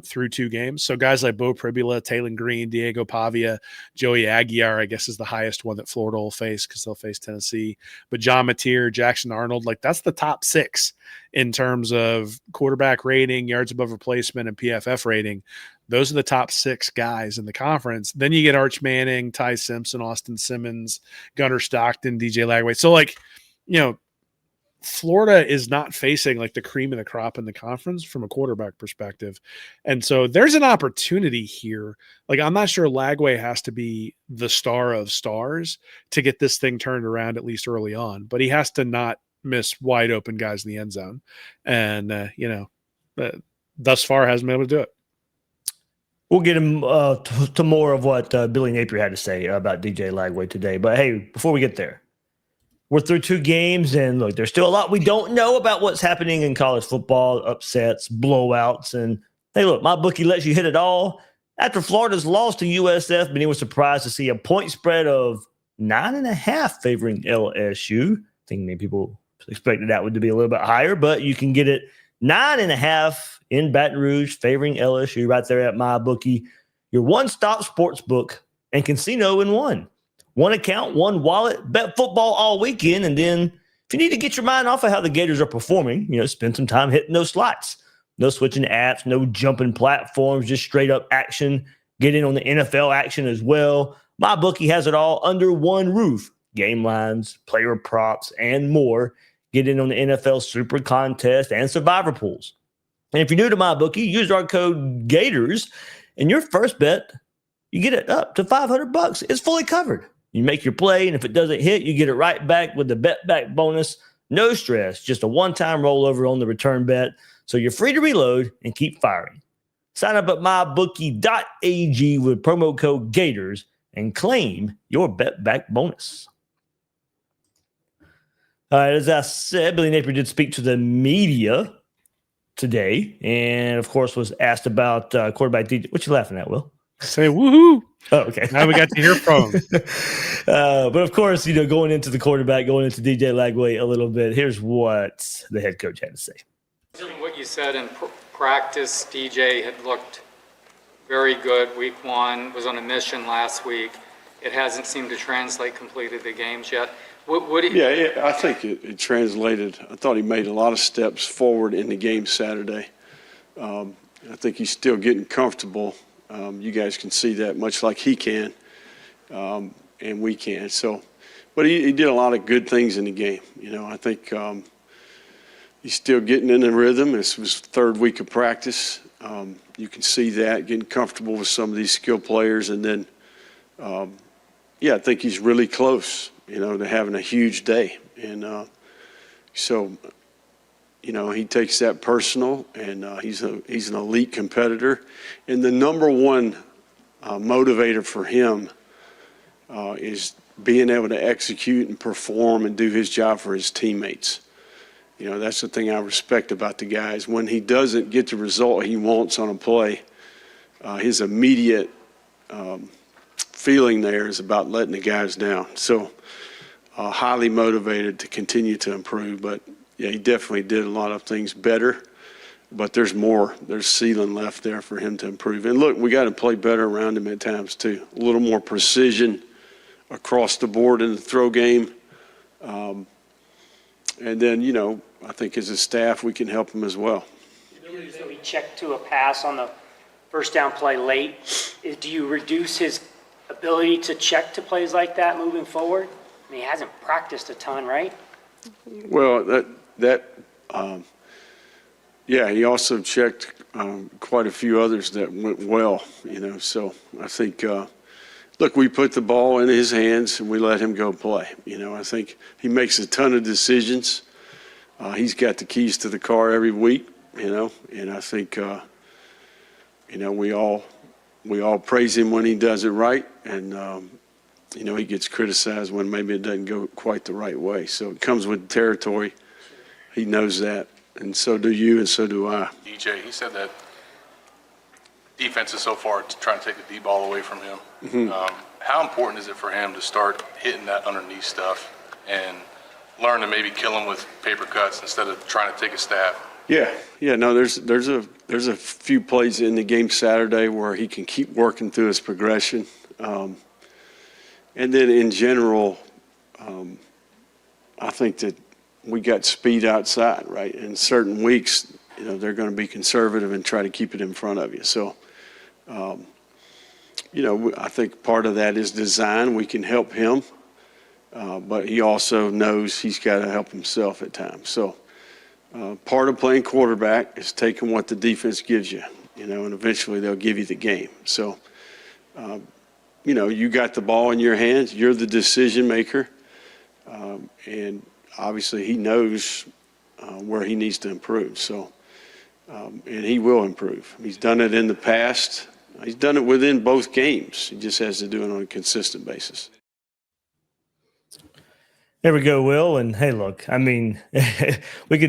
through 2 games. So guys like Bo Pribula, Taylon Green, Diego Pavia, Joey Aguiar, I guess is the highest one that Florida will face because they'll face Tennessee. But John Napier, Jackson Arnold, like that's the top 6 in terms of quarterback rating, yards above replacement, and PFF rating. Those are the top 6 guys in the conference. Then you get Arch Manning, Ty Simpson, Austin Simmons, Gunnar Stockton, DJ Lagway. So like, Florida is not facing like the cream of the crop in the conference from a quarterback perspective. And so there's an opportunity here. Like, I'm not sure Lagway has to be the star of stars to get this thing turned around, at least early on, but he has to not miss wide open guys in the end zone. And, thus far hasn't been able to do it. We'll get him to more of what Billy Napier had to say about DJ Lagway today. But hey, before we get there, we're through 2 games, and look, there's still a lot we don't know about what's happening in college football, upsets, blowouts. And hey, look, my bookie lets you hit it all. After Florida's loss to USF, many were surprised to see a point spread of 9.5 favoring LSU. I think many people expected that would be a little bit higher, but you can get it 9.5 in Baton Rouge favoring LSU right there at my bookie. Your one-stop sports book and casino in one. One account, one wallet, bet football all weekend, and then if you need to get your mind off of how the Gators are performing, spend some time hitting those slots. No switching apps, no jumping platforms, just straight up action. Get in on the NFL action as well. MyBookie has it all under one roof. Game lines, player props, and more. Get in on the NFL Super Contest and Survivor pools. And if you're new to MyBookie, use our code GATORS, and your first bet, you get it up to $500. It's fully covered. You make your play, and if it doesn't hit, you get it right back with the bet back bonus. No stress, just a one-time rollover on the return bet. So you're free to reload and keep firing. Sign up at mybookie.ag with promo code GATORS and claim your bet back bonus. All right, as I said, Billy Napier did speak to the media today, and of course was asked about quarterback DJ. What you laughing at, Will? Say woohoo. Oh, okay. Now we got to hear from him. But of course, going into the quarterback, going into DJ Lagway a little bit, here's what the head coach had to say. What you said in practice, DJ had looked very good week 1, was on a mission last week. It hasn't seemed to translate completely to the games yet. I think it translated. I thought he made a lot of steps forward in the game Saturday. I think he's still getting comfortable. You guys can see that much like he can, and we can. So, but he did a lot of good things in the game. I think he's still getting in the rhythm. This was 3rd week of practice. You can see that, getting comfortable with some of these skill players. And then, I think he's really close, to having a huge day. And so, he takes that personal, and he's an elite competitor. And the number one motivator for him is being able to execute and perform and do his job for his teammates. That's the thing I respect about the guys. When he doesn't get the result he wants on a play, his immediate feeling there is about letting the guys down. So highly motivated to continue to improve. But, yeah, he definitely did a lot of things better. But there's more. There's ceiling left there for him to improve. And, look, we got to play better around him at times too. A little more precision across the board in the throw game. And then, I think as a staff we can help him as well. We check to a pass on the first down play late. Do you reduce his ability to check to plays like that moving forward? I mean, he hasn't practiced a ton, right? Well, he also checked quite a few others that went well, So I think, look, we put the ball in his hands and we let him go play. I think he makes a ton of decisions. He's got the keys to the car every week, and I think, we all praise him when he does it right, and, he gets criticized when maybe it doesn't go quite the right way. So it comes with the territory. He knows that, and so do you, and so do I. DJ, he said that defenses so far trying to take the D ball away from him. Mm-hmm. How important is it for him to start hitting that underneath stuff and learn to maybe kill him with paper cuts instead of trying to take a stab? Yeah. No, there's a few plays in the game Saturday where he can keep working through his progression, and then in general, I think that we got speed outside, right? In certain weeks, they're going to be conservative and try to keep it in front of you. So, I think part of that is design. We can help him, but he also knows he's got to help himself at times. So. Part of playing quarterback is taking what the defense gives you, and eventually they'll give you the game. So, you got the ball in your hands. You're the decision maker. And obviously he knows where he needs to improve. So, and he will improve. He's done it in the past. He's done it within both games. He just has to do it on a consistent basis. There we go, Will. And hey, look, I mean, we'll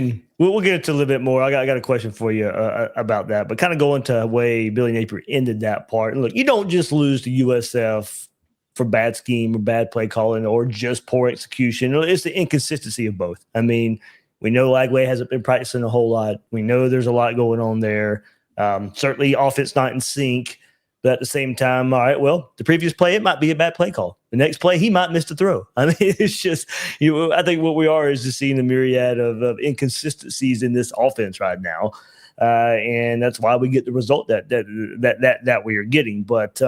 get into a little bit more. I got a question for you about that, but kind of going to the way Billy Napier ended that part. And look, you don't just lose to USF for bad scheme or bad play calling or just poor execution. It's the inconsistency of both. I mean, we know Lagway hasn't been practicing a whole lot. We know there's a lot going on there. Certainly offense not in sync. But at the same time, all right, well, the previous play, it might be a bad play call. The next play, he might miss the throw. I mean, it's just, I think what we are is just seeing a myriad of inconsistencies in this offense right now. And that's why we get the result that we are getting. But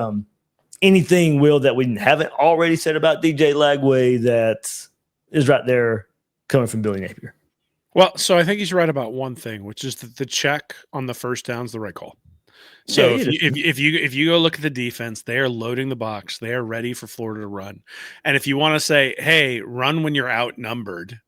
anything, Will, that we haven't already said about DJ Lagway that is right there coming from Billy Napier? Well, so I think he's right about one thing, which is that the check on the first down is the right call. So if you go look at the defense, they are loading the box. They are ready for Florida to run. And if you want to say, hey, run when you're outnumbered,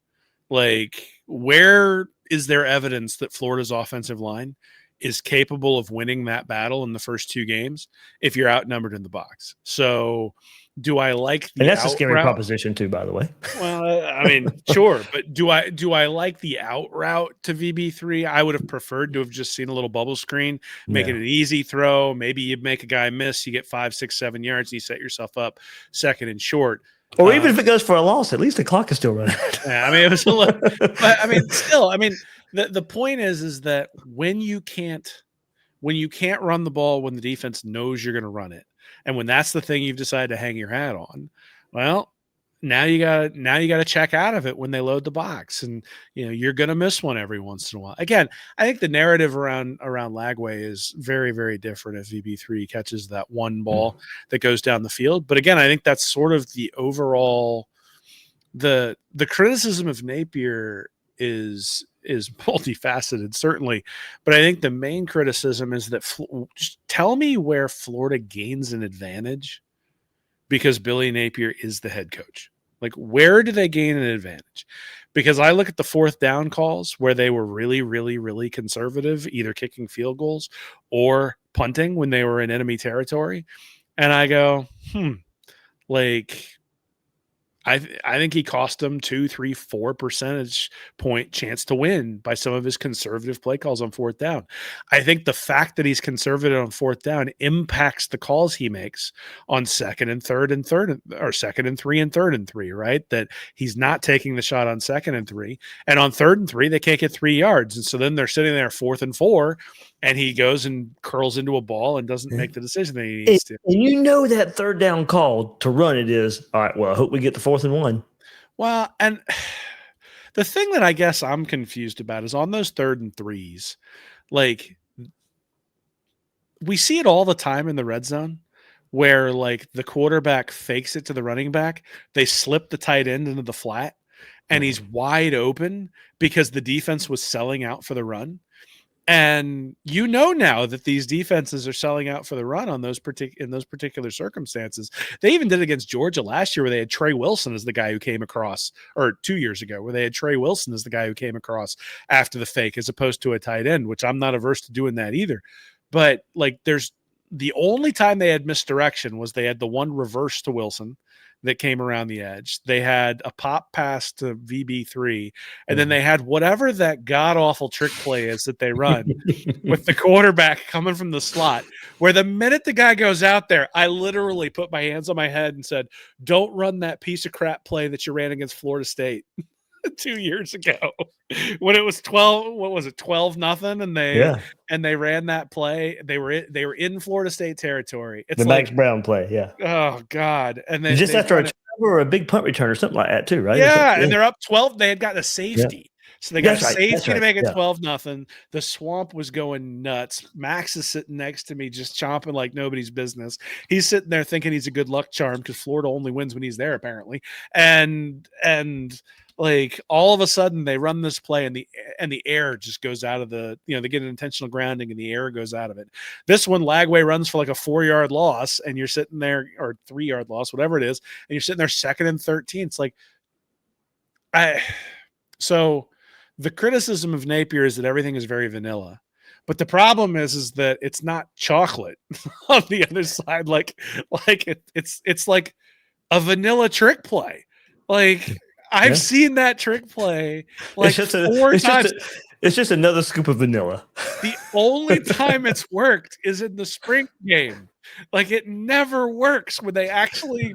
like where is there evidence that Florida's offensive line is capable of winning that battle in the first two games if you're outnumbered in the box? So do I like the and that's a scary route? proposition too, by the way. Well, I mean, sure, but do I like the out route to VB3? I would have preferred to have just seen a little bubble screen, make it an easy throw. Maybe you make a guy miss, you get 5, 6, 7 yards, and you set yourself up second and short. Or even if it goes for a loss, at least the clock is still running. Yeah, I mean, it was a little, but I mean, still, I mean, the point is that when you can't run the ball when the defense knows you're going to run it, and when that's the thing you've decided to hang your hat on, well, now you got to check out of it when they load the box, and you're going to miss one every once in a while. Again, I think the narrative around Lagway is very, very different if VB3 catches that one ball that goes down the field. But again, I think that's sort of the overall the criticism of Napier is multifaceted, certainly, but I think the main criticism is that just tell me where Florida gains an advantage because Billy Napier is the head coach. Like, where do they gain an advantage? Because I look at the fourth down calls where they were really, really, really conservative, either kicking field goals or punting when they were in enemy territory, and I go, like, I think he cost them 2, 3, 4 percentage point chance to win by some of his conservative play calls on fourth down. I think the fact that he's conservative on fourth down impacts the calls he makes on second and third and second and 3 and third and 3, right? That he's not taking the shot on second and 3, and on third and 3 they can't get 3 yards, and so then they're sitting there 4th and 4. And he goes and curls into a ball and doesn't make the decision that he needs to. And that third down call to run it is, all right, well, I hope we get the 4th and 1. Well, and the thing that I guess I'm confused about is on those 3rd and 3s, like we see it all the time in the red zone where like the quarterback fakes it to the running back. They slip the tight end into the flat and he's wide open because the defense was selling out for the run. And now that these defenses are selling out for the run on in those particular circumstances. They even did it against Georgia last year where they had Trey Wilson as the guy who came across, or 2 years ago where they had Trey Wilson as the guy who came across after the fake as opposed to a tight end, which I'm not averse to doing that either. But like there's the only time they had misdirection was they had the one reverse to Wilson that came around the edge. They had a pop pass to VB3, and then they had whatever that god-awful trick play is that they run with the quarterback coming from the slot, where the minute the guy goes out there, I literally put my hands on my head and said, don't run that piece of crap play that you ran against Florida State. 2 years ago when it was 12. What was it? 12-0, and they ran that play. They were in Florida State territory. It's The like Max Brown play, yeah. oh god, and Just they after a run it. turnover or a big punt return or something like that too, right? Yeah, and they're up 12. They had gotten a safety. So they got That's a right, that's safety to right, make it yeah. 12-0. The Swamp was going nuts. Max is sitting next to me just chomping like nobody's business. He's sitting there thinking he's a good luck charm because Florida only wins when he's there, apparently. And like all of a sudden they run this play and the air just goes out of the, they get an intentional grounding and the air goes out of it. This one, Lagway runs for like a 4-yard loss and you're sitting there, or 3-yard loss, whatever it is, and you're sitting there 2nd and 13. It's like, so the criticism of Napier is that everything is very vanilla. But the problem is that it's not chocolate on the other side. Like it's like a vanilla trick play. Like I've seen that trick play like 4 times. It's just another scoop of vanilla. The only time it's worked is in the spring game. Like it never works when they actually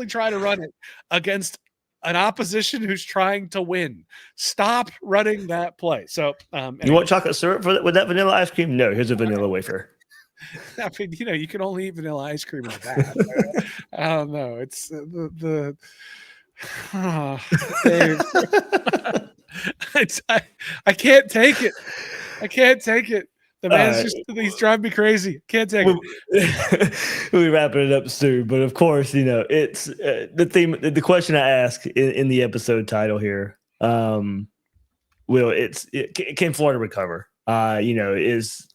try to run it against an opposition who's trying to win. Stop running that play. So, anyway. You want chocolate syrup with that vanilla ice cream? No, here's a vanilla wafer. I mean, you can only eat vanilla ice cream in that. I don't know. It's I can't take it. I can't take it. The man's he's driving me crazy. Can't take it. We'll be wrapping it up soon. But of course, it's the theme, the question I ask in the episode title here. Can Florida recover? Is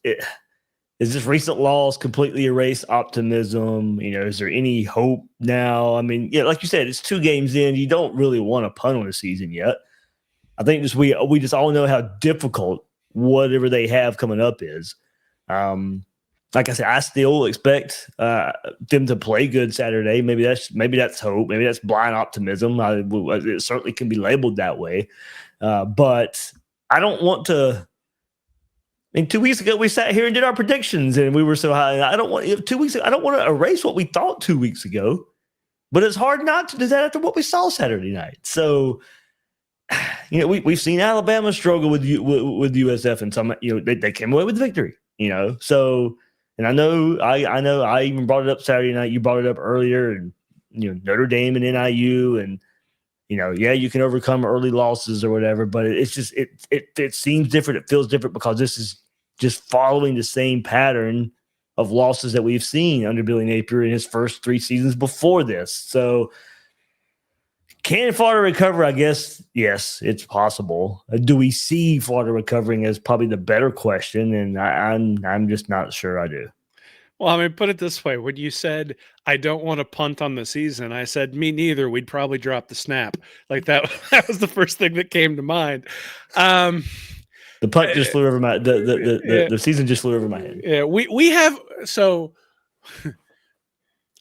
this recent loss completely erase optimism? Is there any hope now? I mean, like you said, it's 2 games in. You don't really want to punt on the season yet. I think we just all know how difficult whatever they have coming up is. Like I said, I still expect them to play good Saturday. Maybe that's hope. Maybe that's blind optimism. It certainly can be labeled that way. But I don't want to. I mean, 2 weeks ago we sat here and did our predictions, and we were so high. I don't want to erase what we thought 2 weeks ago, but it's hard not to do that after what we saw Saturday night. So, we've seen Alabama struggle with USF, and some they came away with the victory. So, and I know I even brought it up Saturday night. You brought it up earlier, and Notre Dame and NIU, and you can overcome early losses or whatever, but it's just it seems different. It feels different because this is just following the same pattern of losses that we've seen under Billy Napier in his first 3 seasons before this. So, can Florida recover? I guess yes, it's possible. Do we see Florida recovering as probably the better question? And I'm just not sure I do. Well, I mean, put it this way. When you said, I don't want to punt on the season, I said, me neither. We'd probably drop the snap. Like that was the first thing that came to mind. The punt just flew over my the season just flew over my head. Yeah, we have so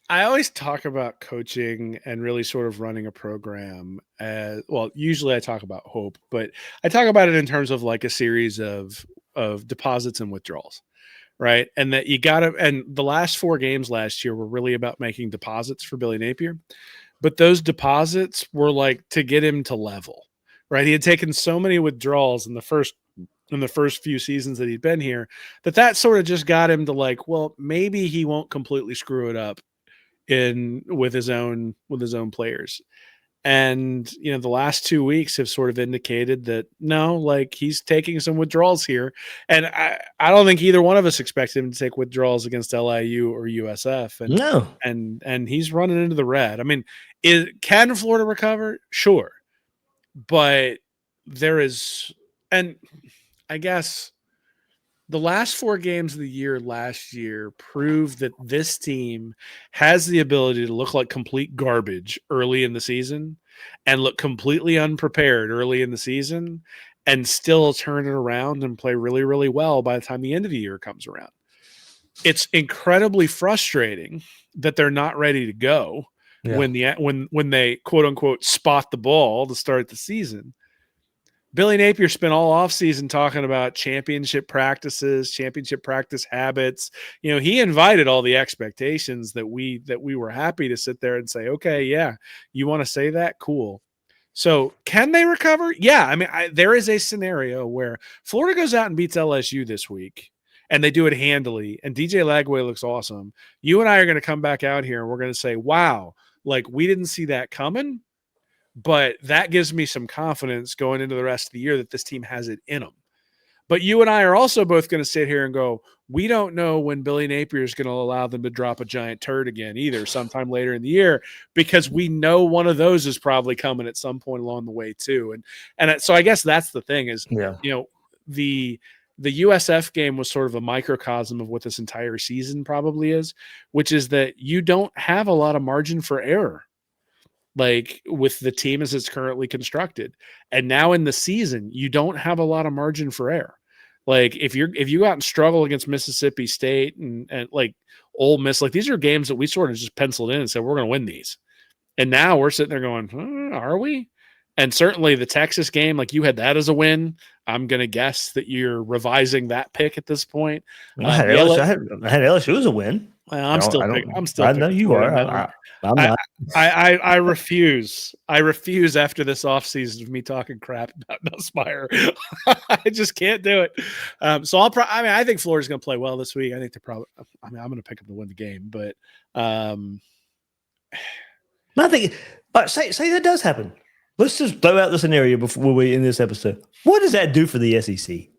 I always talk about coaching and really sort of running a program as well. Usually I talk about hope, but I talk about it in terms of like a series of deposits and withdrawals. Right. And that and the last 4 games last year were really about making deposits for Billy Napier. But those deposits were like to get him to level. Right. He had taken so many withdrawals in the first few seasons that he'd been here that sort of just got him to like, well, maybe he won't completely screw it up with his own players. And, the last 2 weeks have sort of indicated that no, like he's taking some withdrawals here. And I don't think either one of us expected him to take withdrawals against LIU or USF. And no. And he's running into the red. I mean, can Florida recover? Sure. But there is, and I guess the last 4 games of the year last year proved that this team has the ability to look like complete garbage early in the season and look completely unprepared early in the season and still turn it around and play really, really well by the time the end of the year comes around. It's incredibly frustrating that they're not ready to go when they quote unquote spot the ball to start the season. Billy Napier spent all offseason talking about championship practices, championship practice habits. He invited all the expectations that we were happy to sit there and say, okay, yeah, you want to say that? Cool. So can they recover? Yeah. I mean, there is a scenario where Florida goes out and beats LSU this week, and they do it handily, and DJ Lagway looks awesome. You and I are going to come back out here and we're going to say, wow, like we didn't see that coming, but that gives me some confidence going into the rest of the year that this team has it in them. But you and I are also both going to sit here and go, we don't know when Billy Napier is going to allow them to drop a giant turd again either sometime later in the year, because we know one of those is probably coming at some point along the way too. And so I guess that's the thing is, the USF game was sort of a microcosm of what this entire season probably is, which is that you don't have a lot of margin for error, like with the team as it's currently constructed. And now in the season, you don't have a lot of margin for error. Like if you go out and struggle against Mississippi State and like Ole Miss, like these are games that we sort of just penciled in and said, we're going to win these. And now we're sitting there going, are we? And certainly the Texas game, like you had that as a win. I'm going to guess that you're revising that pick at this point. I had LSU as a win. Well, I'm still. I know you are. I'm not. I refuse. I refuse after this offseason of me talking crap about Nussmeier. I just can't do it. So I think Florida's going to play well this week. I think they're probably. I'm going to pick them to win the game, but I think. Say that does happen. Let's just throw out the scenario before we end this episode. What does that do for the SEC?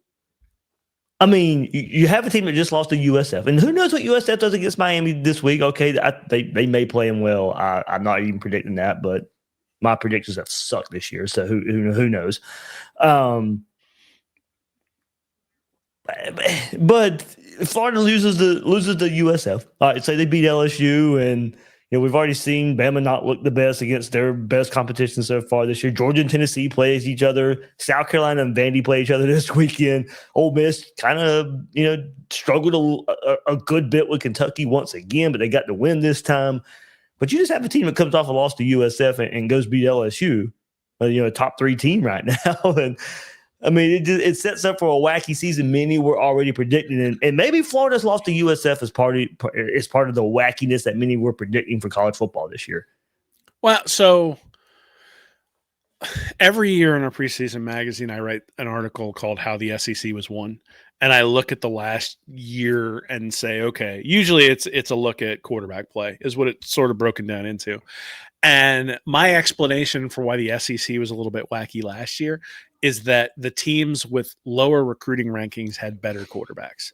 I mean, you have a team that just lost to USF, and who knows what USF does against Miami this week? Okay, they may play them well. I'm not even predicting that, but my predictions have sucked this year, so who knows? But Florida loses the USF. All right, say they beat LSU, and we've already seen Bama not look the best against their best competition so far this year. Georgia and Tennessee plays each other. South Carolina and Vandy play each other this weekend. Ole Miss kind of, struggled a good bit with Kentucky once again, but they got the win this time. But you just have a team that comes off a loss to USF and goes beat LSU, a top 3 team right now. And I mean, it sets up for a wacky season. Many were already predicting, and maybe Florida's lost to USF as part of the wackiness that many were predicting for college football this year. Well, so every year in our preseason magazine, I write an article called "How the SEC Was Won," and I look at the last year and say, okay, usually it's a look at quarterback play is what it's sort of broken down into. And my explanation for why the SEC was a little bit wacky last year is that the teams with lower recruiting rankings had better quarterbacks.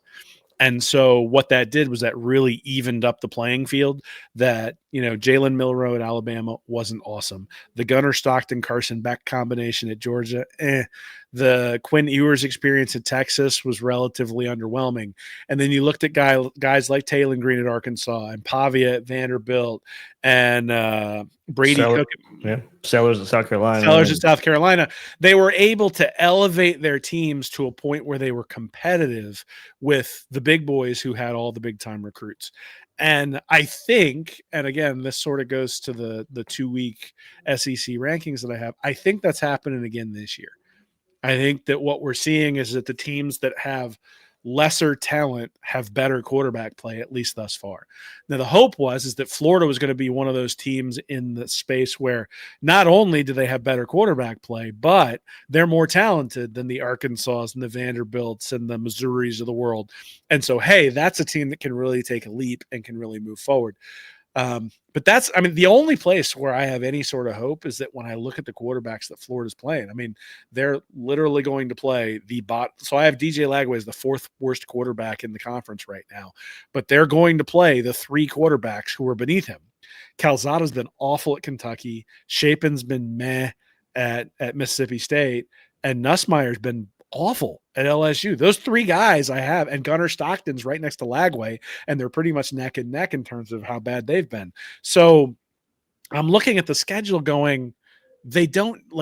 And so what that did was that really evened up the playing field. That, Jalen Milroe at Alabama wasn't awesome. The Gunnar Stockton Carson Beck combination at Georgia, The Quinn Ewers experience at Texas was relatively underwhelming. And then you looked at guys like Taylor Green at Arkansas and Pavia at Vanderbilt and Brady Cook. Sellers at South Carolina. Sellers at South Carolina. They were able to elevate their teams to a point where they were competitive with the big boys who had all the big time recruits. And I think, and again, this sort of goes to the 2-week SEC rankings that I have. I think that's happening again this year. I think that what we're seeing is that the teams that have lesser talent have better quarterback play, at least thus far. Now, the hope is that Florida was going to be one of those teams in the space where not only do they have better quarterback play, but they're more talented than the Arkansas and the Vanderbilts and the Missouris of the world. And so, hey, that's a team that can really take a leap and can really move forward. But the only place where I have any sort of hope is that when I look at the quarterbacks that Florida's playing, they're literally going to play So I have DJ Lagway as the 4th worst quarterback in the conference right now, but they're going to play the 3 quarterbacks who are beneath him. Calzada's been awful at Kentucky. Shapen's been meh at Mississippi State, and Nussmeier's been awful at LSU. Those 3 guys I have, and Gunnar Stockton's right next to Lagway, and they're pretty much neck and neck in terms of how bad they've been. So I'm looking at the schedule going,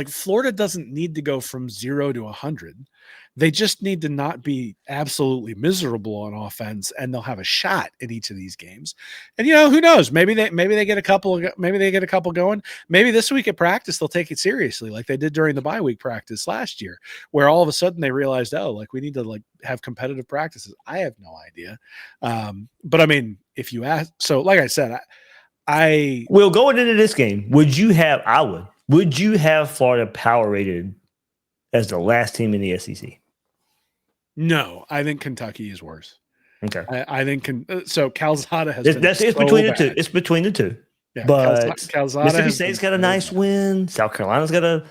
Florida doesn't need to go from 0 to 100. They just need to not be absolutely miserable on offense, and they'll have a shot at each of these games. And who knows? Maybe they get a couple going. Maybe this week at practice they'll take it seriously, like they did during the bye week practice last year, where all of a sudden they realized, we need to have competitive practices. I have no idea. But if you ask, so like I said, I will going into this game, would you have? I would. Would you have Florida power rated as the last team in the SEC? No, I think Kentucky is worse. Okay. I think so. Calzada has It's between the two. It's between the two. Yeah, but Calzada Mississippi has State's been got a so nice bad. win. South Carolina's got a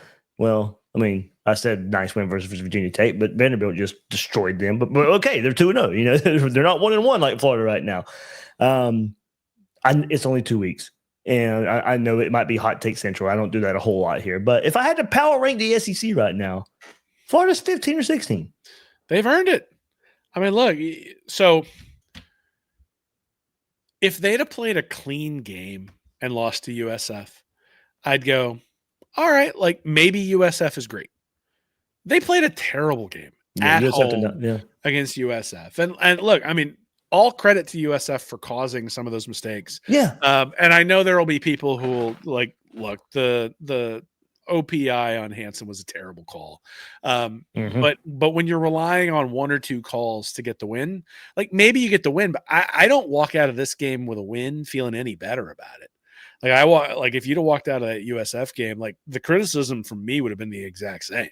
I said nice win versus Virginia Tech, but Vanderbilt just destroyed them. But okay, they're 2-0. You know, they're not 1-1 like Florida right now. It's only 2 weeks, and I know it might be hot take central. I don't do that a whole lot here, but if I had to power rank the SEC right now, Florida's 15 or 16. They've earned it. I mean, look, so if they'd have played a clean game and lost to USF, I'd go, all right, like maybe USF is great. They played a terrible game at home against USF. And look, I mean, all credit to USF for causing some of those mistakes. Yeah. And I know there will be people who will like, look, the OPI on Hansen was a terrible call. But when you're relying on one or two calls to get the win, like maybe you get the win, but I don't walk out of this game with a win feeling any better about it. Like if you'd have walked out of that USF game, like the criticism from me would have been the exact same.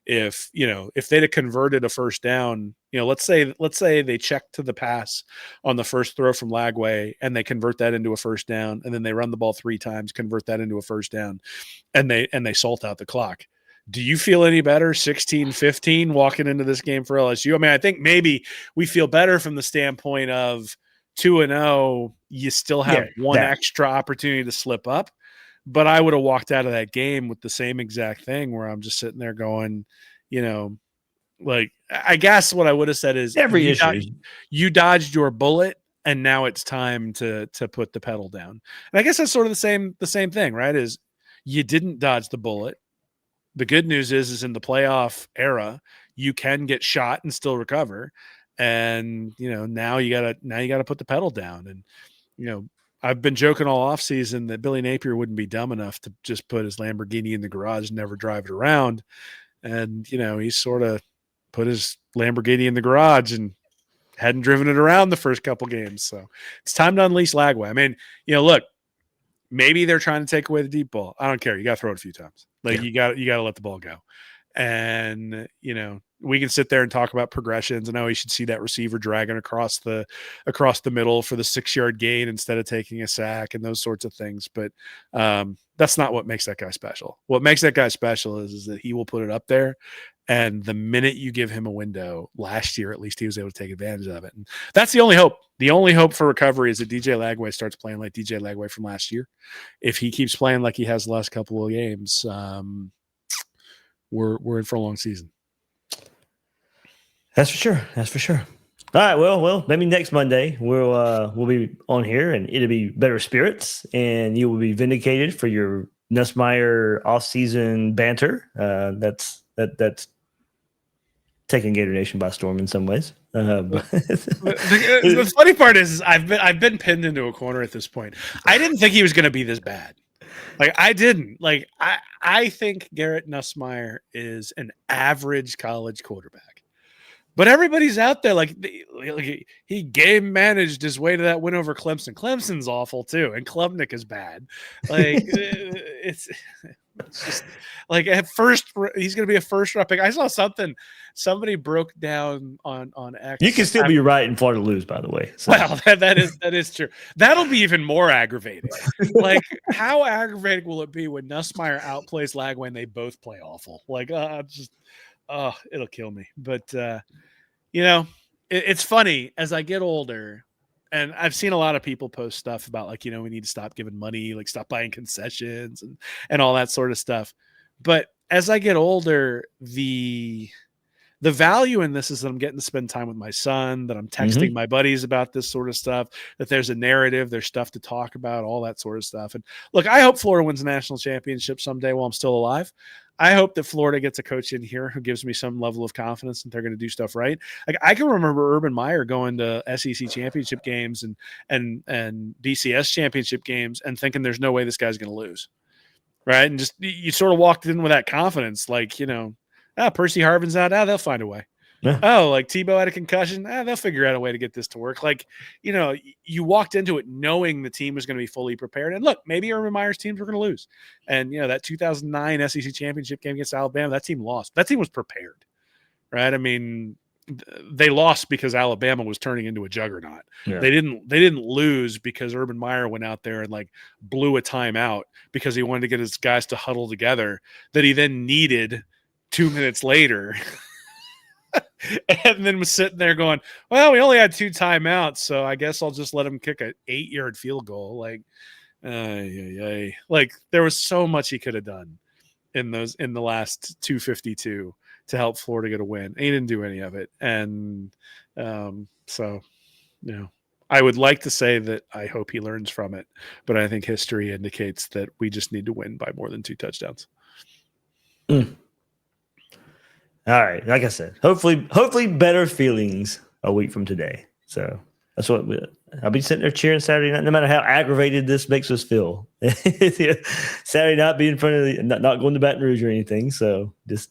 If they'd have converted a first down, let's say they check to the pass on the first throw from Lagway and they convert that into a first down, and then they run the ball 3 times, convert that into a first down, and they salt out the clock. Do you feel any better 16-15 walking into this game for LSU? I mean, I think maybe we feel better from the standpoint of 2-0, you still have one extra opportunity to slip up. But I would have walked out of that game with the same exact thing where I'm just sitting there going, like, I guess what I would have said is you dodged your bullet and now it's time to put the pedal down. And I guess that's sort of the same thing, right? Is you didn't dodge the bullet. The good news is in the playoff era, you can get shot and still recover. And now you gotta put the pedal down. And I've been joking all off season that Billy Napier wouldn't be dumb enough to just put his Lamborghini in the garage and never drive it around. And he sort of put his Lamborghini in the garage and hadn't driven it around the first couple games. So it's time to unleash Lagway. I mean, look, maybe they're trying to take away the deep ball. I don't care. You got to throw it a few times. You got to let the ball go. And we can sit there and talk about progressions. I know you should see that receiver dragging across the middle for the 6-yard gain instead of taking a sack and those sorts of things. But that's not what makes that guy special. What makes that guy special is that he will put it up there. And the minute you give him a window, last year at least he was able to take advantage of it. And that's the only hope. The only hope for recovery is that DJ Lagway starts playing like DJ Lagway from last year. If he keeps playing like he has the last couple of games, we're in for a long season. That's for sure. All right, well, maybe next Monday we'll be on here and it'll be better spirits, and you will be vindicated for your Nussmeier off-season banter. That's taking Gator Nation by storm in some ways. The funny part is I've been pinned into a corner at this point. I didn't think he was going to be this bad. Like I didn't. Like I think Garrett Nussmeier is an average college quarterback. But everybody's out there like he game managed his way to that win over Clemson. Clemson's awful too, and Klubnik is bad. Like it's just like at first he's going to be a first round pick. I saw somebody broke down on X. You can still be right and Florida lose, by the way. So. Well, that is true. That'll be even more aggravating. Like how aggravating will it be when Nussmeier outplays Lagway and they both play awful? Like it'll kill me. But it's funny as I get older, and I've seen a lot of people post stuff about like, we need to stop giving money, like stop buying concessions and all that sort of stuff. But as I get older, the value in this is that I'm getting to spend time with my son, that I'm texting my buddies about this sort of stuff, that there's a narrative, there's stuff to talk about, all that sort of stuff. And look, I hope Florida wins a national championship someday while I'm still alive. I hope that Florida gets a coach in here who gives me some level of confidence that they're going to do stuff right. Like I can remember Urban Meyer going to SEC championship games and BCS championship games and thinking there's no way this guy's going to lose. Right. And just, you sort of walked in with that confidence, like, Percy Harvin's out. They'll find a way. Yeah. Oh, like Tebow had a concussion. They'll figure out a way to get this to work. Like, you walked into it knowing the team was going to be fully prepared. And look, maybe Urban Meyer's teams were going to lose. And, that 2009 SEC championship game against Alabama, that team lost. That team was prepared, right? I mean, they lost because Alabama was turning into a juggernaut. Yeah. They didn't lose because Urban Meyer went out there and like blew a timeout because he wanted to get his guys to huddle together that he then needed 2 minutes later. And then was sitting there going, well, we only had 2 timeouts, so I guess I'll just let him kick an 8-yard field goal. Like, like there was so much he could have done in the last 252 to help Florida get a win. He didn't do any of it. And so, I would like to say that I hope he learns from it, but I think history indicates that we just need to win by more than 2 touchdowns. All right. Like I said, hopefully better feelings a week from today. So that's what I'll be sitting there cheering Saturday night, no matter how aggravated this makes us feel. Saturday night being in front of not going to Baton Rouge or anything. So just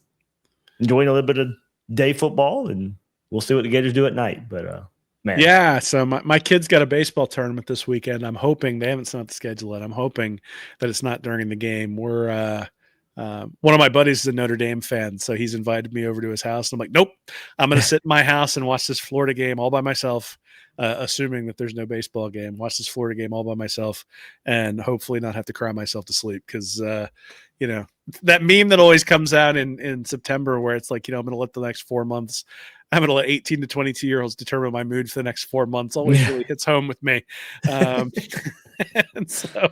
enjoying a little bit of day football, and we'll see what the Gators do at night. But man, yeah. So my kid's got a baseball tournament this weekend. I'm hoping they haven't sent the schedule yet. I'm hoping that it's not during the game. We're one of my buddies is a Notre Dame fan, so he's invited me over to his house. I'm like, nope, I'm going to sit in my house and watch this Florida game all by myself, assuming that there's no baseball game. Watch this Florida game all by myself, and hopefully not have to cry myself to sleep because, that meme that always comes out in September where it's like, I'm going to let the next 4 months, I'm going to let 18 to 22-year-olds determine my mood for the next 4 months. Always really hits home with me. And so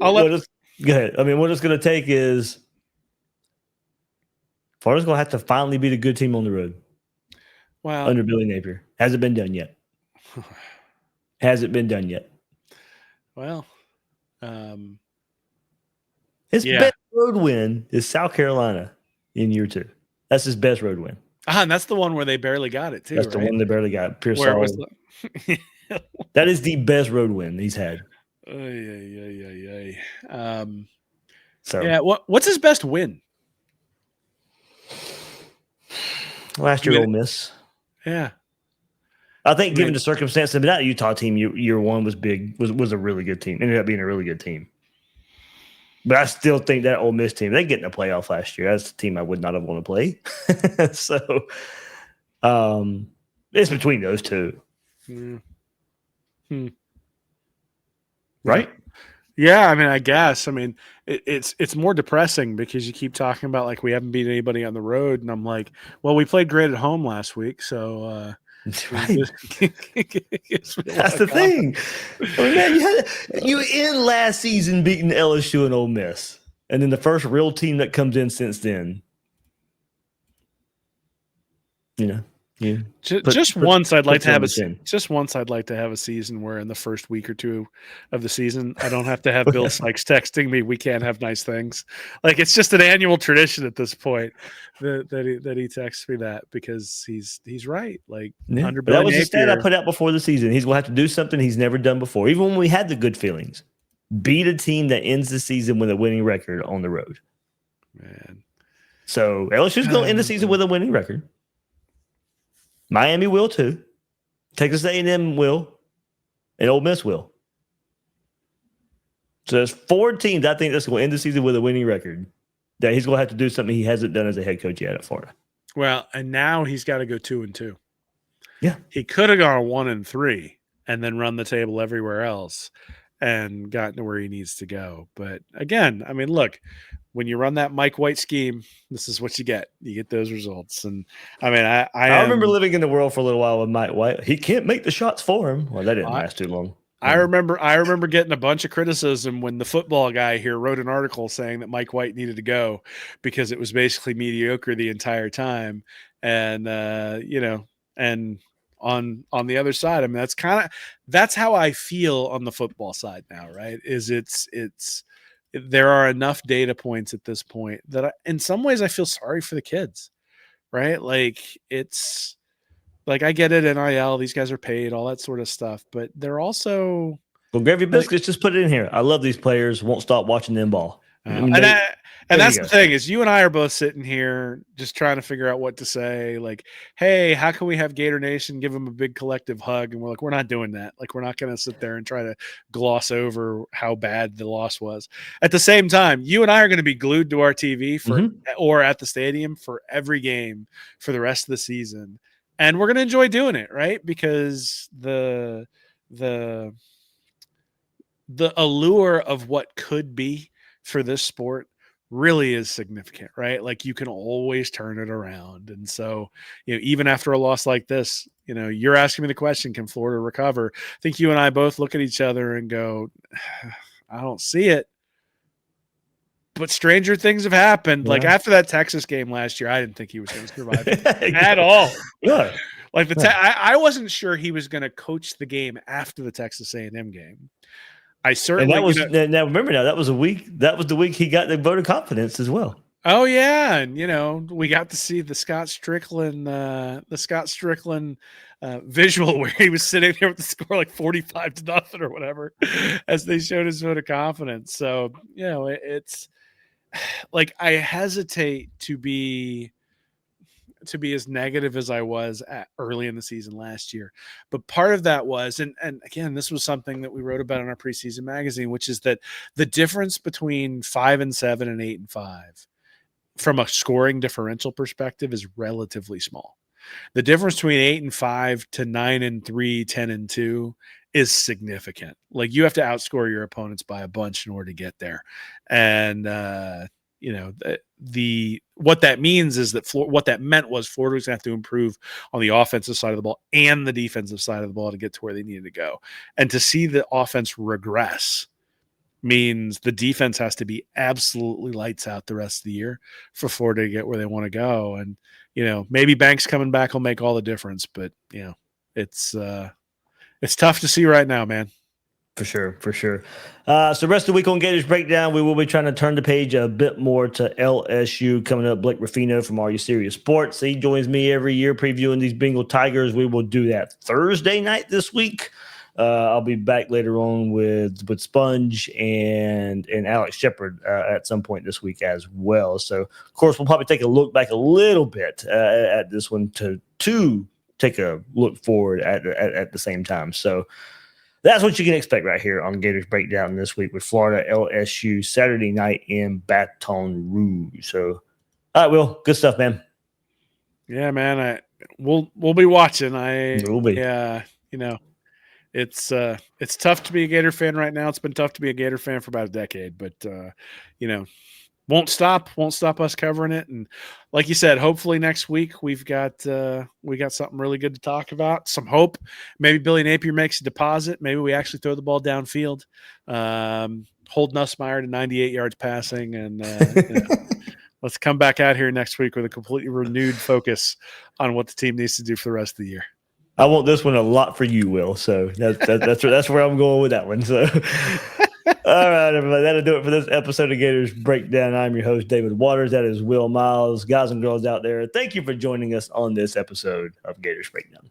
I'll let. Go ahead. I mean, what it's going to take is Florida's going to have to finally beat a good team on the road. Wow. Under Billy Napier. Hasn't been done yet. Well, his best road win is South Carolina in year 2. That's his best road win. And that's the one where they barely got it, too. That's the one they barely got. Pearsall. That is the best road win he's had. So yeah, what's his best win? Last year, Ole Miss. Yeah, I think given the circumstances, but that Utah team year 1 was big, was a really good team. Ended up being a really good team. But I still think that Ole Miss team, they get in the playoff last year. That's the team I would not have wanted to play. So it's between those two. Right? Yeah, I mean, I guess. I mean, it's more depressing because you keep talking about like we haven't beat anybody on the road, and I'm like, well, we played great at home last week, so that's right. That's the thing. I mean, man, you in last season beating LSU and Ole Miss, and then the first real team that comes in since then. Just once I'd like to have a season where in the first week or 2 of the season I don't have to have Bill Sykes texting me we can't have nice things. Like it's just an annual tradition at this point that he texts me that because he's right. Like under Bill that was Napier, the stat I put out before the season. He's gonna have to do something he's never done before. Even when we had the good feelings, beat a team that ends the season with a winning record on the road. Man, so LSU's gonna end the season with a winning record. Miami will too. Texas A&M will. And Ole Miss will. So there's 4 teams I think that's going to end the season with a winning record that he's going to have to do something he hasn't done as a head coach yet at Florida. Well, and now he's got to go 2-2. Yeah. He could have gone 1-3 and then run the table everywhere else and gotten to where he needs to go. But again, I mean, look, when you run that Mike White scheme, this is what you get. You get those results. And I mean, I remember living in the world for a little while with Mike White. He can't make the shots for him. Well, that didn't last too long. I remember getting a bunch of criticism when the football guy here wrote an article saying that Mike White needed to go because it was basically mediocre the entire time. And, and on the other side, I mean, that's how I feel on the football side now, right? There are enough data points at this point that in some ways I feel sorry for the kids, right? Like it's like, I get it. NIL, these guys are paid, all that sort of stuff, but they're also. Well, Gravy Biscuits just put it in here. I love these players. Won't stop watching them ball. And that's the thing is you and I are both sitting here just trying to figure out what to say. Like, hey, how can we have Gator Nation give them a big collective hug? And we're like, we're not doing that. Like, we're not going to sit there and try to gloss over how bad the loss was. At the same time, you and I are going to be glued to our TV or at the stadium for every game for the rest of the season. And we're going to enjoy doing it, right? Because the allure of what could be for this sport really is significant, right? Like you can always turn it around. And so, even after a loss like this, you're asking me the question, can Florida recover? I think you and I both look at each other and go, I don't see it. But stranger things have happened. Yeah. Like after that Texas game last year, I didn't think he was going to survive at all. Yeah. Like I wasn't sure he was going to coach the game after the Texas A&M game. I certainly. And that was now. Remember now, that was the week he got the vote of confidence as well. Oh yeah, and we got to see the Scott Strickland visual where he was sitting there with the score like 45-0 or whatever, as they showed his vote of confidence. So it's like I hesitate to be as negative as I was early in the season last year. But part of that was, and again, this was something that we wrote about in our preseason magazine, which is that the difference between 5-7 and 8-5 from a scoring differential perspective is relatively small. The difference between 8-5 to 9-3, 10-2 is significant. Like you have to outscore your opponents by a bunch in order to get there. And, what that means is that what that meant was Florida was going to have to improve on the offensive side of the ball and the defensive side of the ball to get to where they needed to go. And to see the offense regress means the defense has to be absolutely lights out the rest of the year for Florida to get where they want to go. And, maybe Banks coming back will make all the difference, but it's tough to see right now, man. For sure. So the rest of the week on Gators Breakdown, we will be trying to turn the page a bit more to LSU. Coming up, Blake Ruffino from Are You Serious Sports. He joins me every year previewing these Bengal Tigers. We will do that Thursday night this week. I'll be back later on with Sponge and Alex Shepard at some point this week as well. So, of course, we'll probably take a look back a little bit at this one to take a look forward at the same time. So, that's what you can expect right here on Gators Breakdown this week with Florida LSU Saturday night in Baton Rouge. So, all right, Will, good stuff, man. Yeah, man. We'll be watching. We'll be. Yeah, it's tough to be a Gator fan right now. It's been tough to be a Gator fan for about a decade, but won't stop us covering it. And like you said, hopefully next week we've got something really good to talk about. Some hope. Maybe Billy Napier makes a deposit. Maybe we actually throw the ball downfield. Hold Nussmeier to 98 yards passing, and let's come back out here next week with a completely renewed focus on what the team needs to do for the rest of the year. I want this one a lot for you, Will. So that's where I'm going with that one. So. All right, everybody, that'll do it for this episode of Gators Breakdown. I'm your host, David Waters. That is Will Miles. Guys and girls out there, thank you for joining us on this episode of Gators Breakdown.